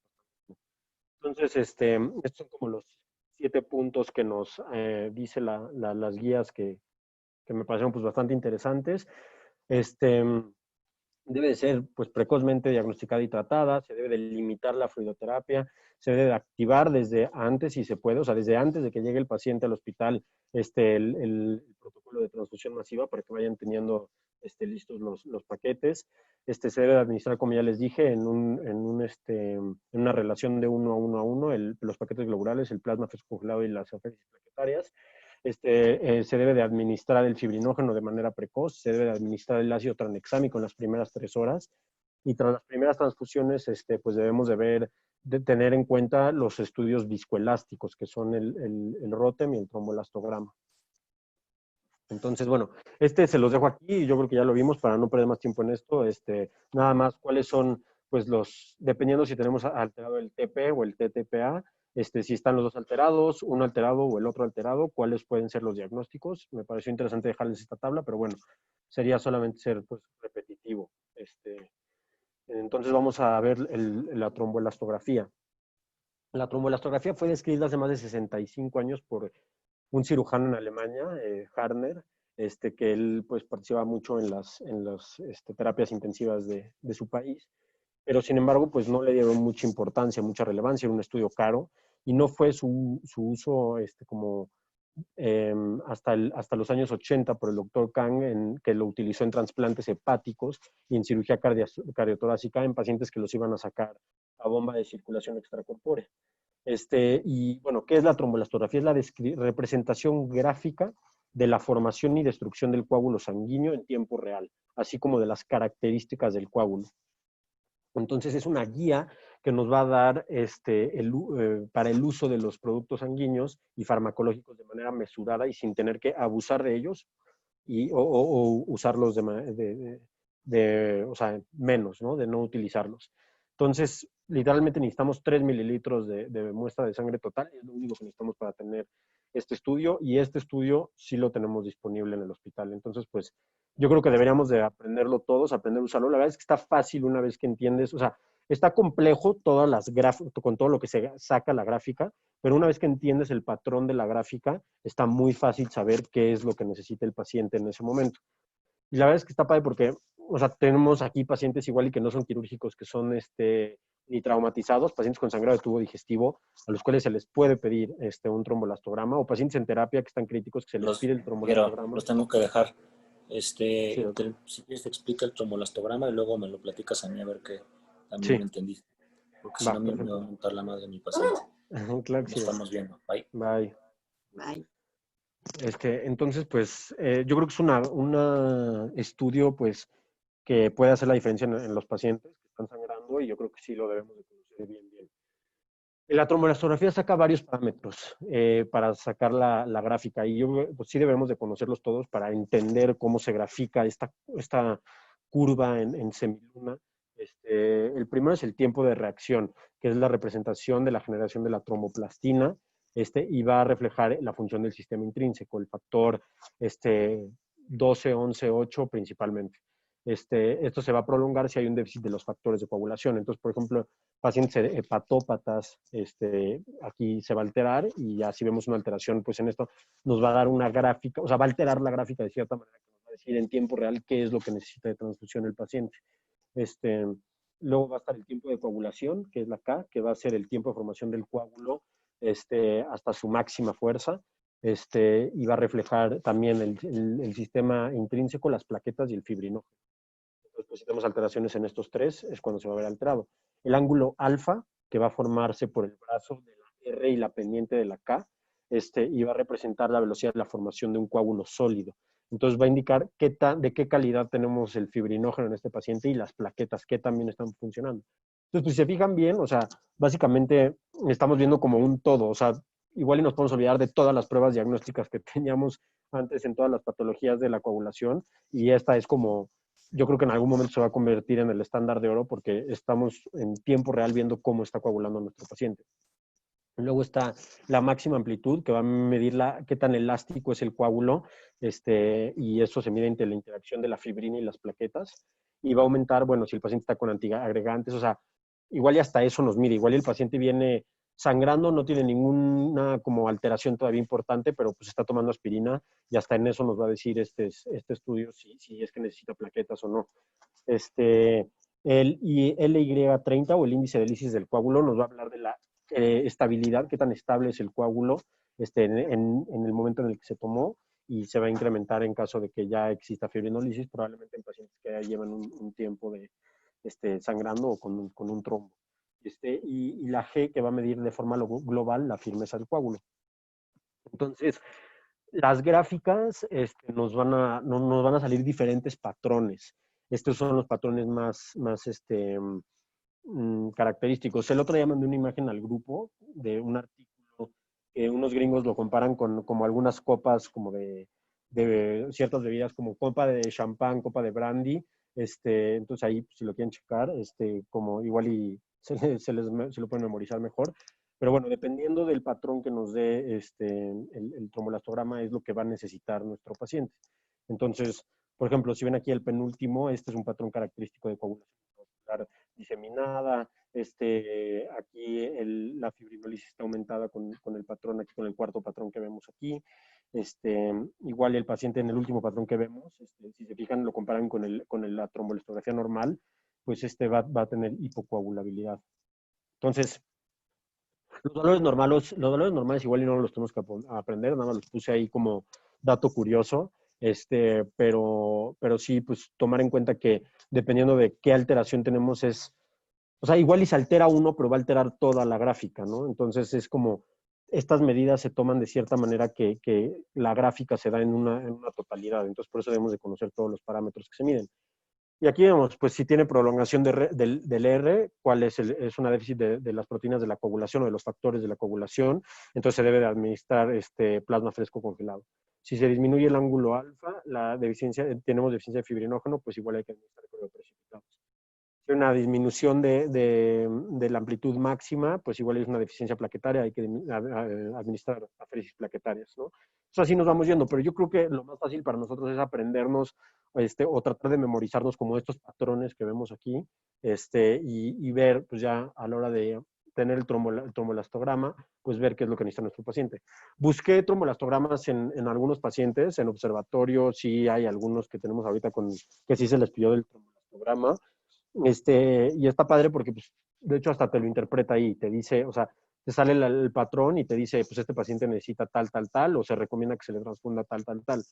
Entonces, estos son como los 7 puntos que nos dice las guías que me parecieron pues bastante interesantes. debe de ser pues precozmente diagnosticada y tratada, se debe de limitar la fluidoterapia, se debe de activar desde antes si se puede, o sea, desde antes de que llegue el paciente al hospital, el protocolo de transfusión masiva para que vayan teniendo listos los paquetes. Se debe de administrar, como ya les dije, en una relación de 1 a 1 los paquetes globulares, el plasma congelado y las afecciones plaquetarias. Se debe de administrar el fibrinógeno de manera precoz, se debe de administrar el ácido tranexámico en las primeras 3 horas y tras las primeras transfusiones pues debemos de tener en cuenta los estudios viscoelásticos que son el ROTEM y el tromboelastograma. Entonces, bueno, se los dejo aquí y yo creo que ya lo vimos para no perder más tiempo en esto. Nada más, cuáles son, pues dependiendo si tenemos alterado el TP o el TTPA, si están los dos alterados, uno alterado o el otro alterado, cuáles pueden ser los diagnósticos. Me pareció interesante dejarles esta tabla, pero bueno, sería solamente ser pues, repetitivo. Entonces vamos a ver la tromboelastografía. La tromboelastografía fue descrita hace más de 65 años por un cirujano en Alemania, Harner, que él pues participaba mucho en las terapias intensivas de su país, pero sin embargo pues no le dieron mucha importancia, mucha relevancia, era un estudio caro y no fue su uso como hasta los años 80 por el doctor Kang, que lo utilizó en trasplantes hepáticos y en cirugía cardiotorácica en pacientes que los iban a sacar a bomba de circulación extracorpórea. Y bueno, ¿qué es la tromboelastografía? Es la representación gráfica de la formación y destrucción del coágulo sanguíneo en tiempo real, así como de las características del coágulo. Entonces es una guía que nos va a dar para el uso de los productos sanguíneos y farmacológicos de manera mesurada y sin tener que abusar de ellos o usarlos o sea, menos, ¿no? De no utilizarlos. Entonces, literalmente necesitamos 3 mililitros de muestra de sangre total, es lo único que necesitamos para tener este estudio, y este estudio sí lo tenemos disponible en el hospital. Entonces, pues, yo creo que deberíamos de aprenderlo todos, aprender a usarlo. La verdad es que está fácil una vez que entiendes, o sea, está complejo todas las con todo lo que se saca la gráfica, pero una vez que entiendes el patrón de la gráfica, está muy fácil saber qué es lo que necesita el paciente en ese momento. Y la verdad es que está padre porque, o sea, tenemos aquí pacientes igual y que no son quirúrgicos, que son ni traumatizados, pacientes con sangrado de tubo digestivo, a los cuales se les puede pedir un trombolastograma, o pacientes en terapia que están críticos, que se les pide el trombolastograma. Los tengo que dejar. Sí, Si quieres te explica el trombolastograma y luego me lo platicas a mí a ver que también sí. me entendiste. Porque si Va, no me perfecto. va a montar la madre de mi paciente. Claro que Nos sí. estamos viendo. Bye. Bye. Bye. Entonces, pues, yo creo que es un estudio, pues, que puede hacer la diferencia en los pacientes que están sangrando, y yo creo que sí lo debemos de conocer bien. La trombolastografía saca varios parámetros para sacar la gráfica, y pues, sí debemos de conocerlos todos para entender cómo se grafica esta curva en semiluna. El primero es el tiempo de reacción, que es la representación de la generación de la tromboplastina, y va a reflejar la función del sistema intrínseco, el factor 12, 11, 8 principalmente. Esto se va a prolongar si hay un déficit de los factores de coagulación. Entonces, por ejemplo, pacientes hepatópatas, aquí se va a alterar, y ya si vemos una alteración, pues en esto nos va a dar una gráfica, o sea, va a alterar la gráfica de cierta manera, que nos va a decir en tiempo real qué es lo que necesita de transfusión el paciente. Luego va a estar el tiempo de coagulación, que es la K, que va a ser el tiempo de formación del coágulo hasta su máxima fuerza, y va a reflejar también el sistema intrínseco, las plaquetas y el fibrinógeno. Entonces, pues, si tenemos alteraciones en estos tres, es cuando se va a ver alterado. El ángulo alfa, que va a formarse por el brazo de la R y la pendiente de la K, y va a representar la velocidad de la formación de un coágulo sólido. Entonces va a indicar de qué calidad tenemos el fibrinógeno en este paciente, y las plaquetas, que también están funcionando. Entonces, pues si se fijan bien, o sea, básicamente estamos viendo como un todo, o sea, igual y nos podemos olvidar de todas las pruebas diagnósticas que teníamos antes en todas las patologías de la coagulación, y esta es como, yo creo que en algún momento se va a convertir en el estándar de oro, porque estamos en tiempo real viendo cómo está coagulando nuestro paciente. Luego está la máxima amplitud, que va a medir qué tan elástico es el coágulo, y eso se mide entre la interacción de la fibrina y las plaquetas, y va a aumentar, bueno, si el paciente está con antiagregantes, o sea, igual y hasta eso nos mide, igual y el paciente viene sangrando, no tiene ninguna como alteración todavía importante, pero pues está tomando aspirina, y hasta en eso nos va a decir este estudio si es que necesita plaquetas o no. El LY30 o el índice de lisis del coágulo nos va a hablar de la estabilidad, qué tan estable es el coágulo en el momento en el que se tomó, y se va a incrementar en caso de que ya exista fibrinolisis, probablemente en pacientes que ya llevan un tiempo de sangrando o con un trombo. Y la G, que va a medir de forma global la firmeza del coágulo. Entonces, las gráficas nos van a salir diferentes patrones. Estos son los patrones más característicos. El otro día mandé una imagen al grupo de un artículo que unos gringos lo comparan con como algunas copas como de ciertas bebidas, como copa de champán, copa de brandy. Entonces ahí, si lo quieren checar, como igual y se lo pueden memorizar mejor. Pero bueno, dependiendo del patrón que nos dé el trombolastograma, es lo que va a necesitar nuestro paciente. Entonces, por ejemplo, si ven aquí el penúltimo, este es un patrón característico de coagulación muscular diseminada. Aquí la fibrinolisis está aumentada con el patrón, aquí con el cuarto patrón que vemos aquí. Igual el paciente en el último patrón que vemos, si se fijan, lo comparan con la trombolestografía normal, pues va a tener hipocoagulabilidad. Entonces, los valores normales igual y no los tenemos que aprender, nada más los puse ahí como dato curioso, pero sí, pues tomar en cuenta que dependiendo de qué alteración tenemos o sea, igual y se altera uno, pero va a alterar toda la gráfica, ¿no? Entonces es como, estas medidas se toman de cierta manera que la gráfica se da en una totalidad, entonces por eso debemos de conocer todos los parámetros que se miden. Y aquí vemos, pues si tiene prolongación del R, cuál es una déficit de las proteínas de la coagulación o de los factores de la coagulación, entonces se debe de administrar plasma fresco congelado. Si se disminuye el ángulo alfa, tenemos deficiencia de fibrinógeno, pues igual hay que administrar crioprecipitados. Si hay una disminución de la amplitud máxima, pues igual es una deficiencia plaquetaria, hay que administrar aféresis plaquetarias, ¿no? Entonces así nos vamos yendo, pero yo creo que lo más fácil para nosotros es aprendernos o tratar de memorizarnos como estos patrones que vemos aquí, y ver, pues ya a la hora de tener el trombolastograma, pues ver qué es lo que necesita nuestro paciente. Busqué trombolastogramas en algunos pacientes, en observatorio, sí hay algunos que tenemos ahorita que sí se les pidió del trombolastograma, y está padre porque, pues, de hecho, hasta te lo interpreta ahí, te dice, o sea, te sale el patrón y te dice, pues, este paciente necesita tal, tal, tal, o se recomienda que se le transfunda tal, tal, tal.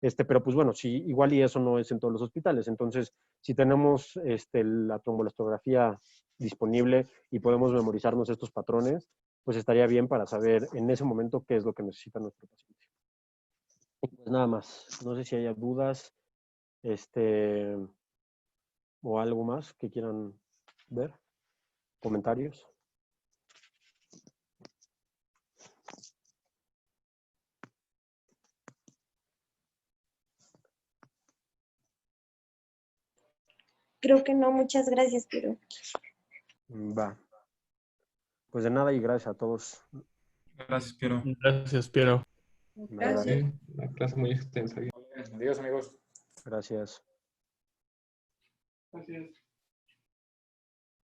Pero pues bueno, sí, igual y eso no es en todos los hospitales. Entonces, si tenemos la trombolastografía disponible y podemos memorizarnos estos patrones, pues estaría bien para saber en ese momento qué es lo que necesita nuestro paciente. Y pues nada más. No sé si haya dudas, o algo más que quieran ver, comentarios. Creo que no, muchas gracias, pero... Va. Pues de nada y gracias a todos. Gracias, Piero. Gracias, Piero. Gracias. Sí, la clase muy extensa. Adiós, amigos. Gracias. Gracias.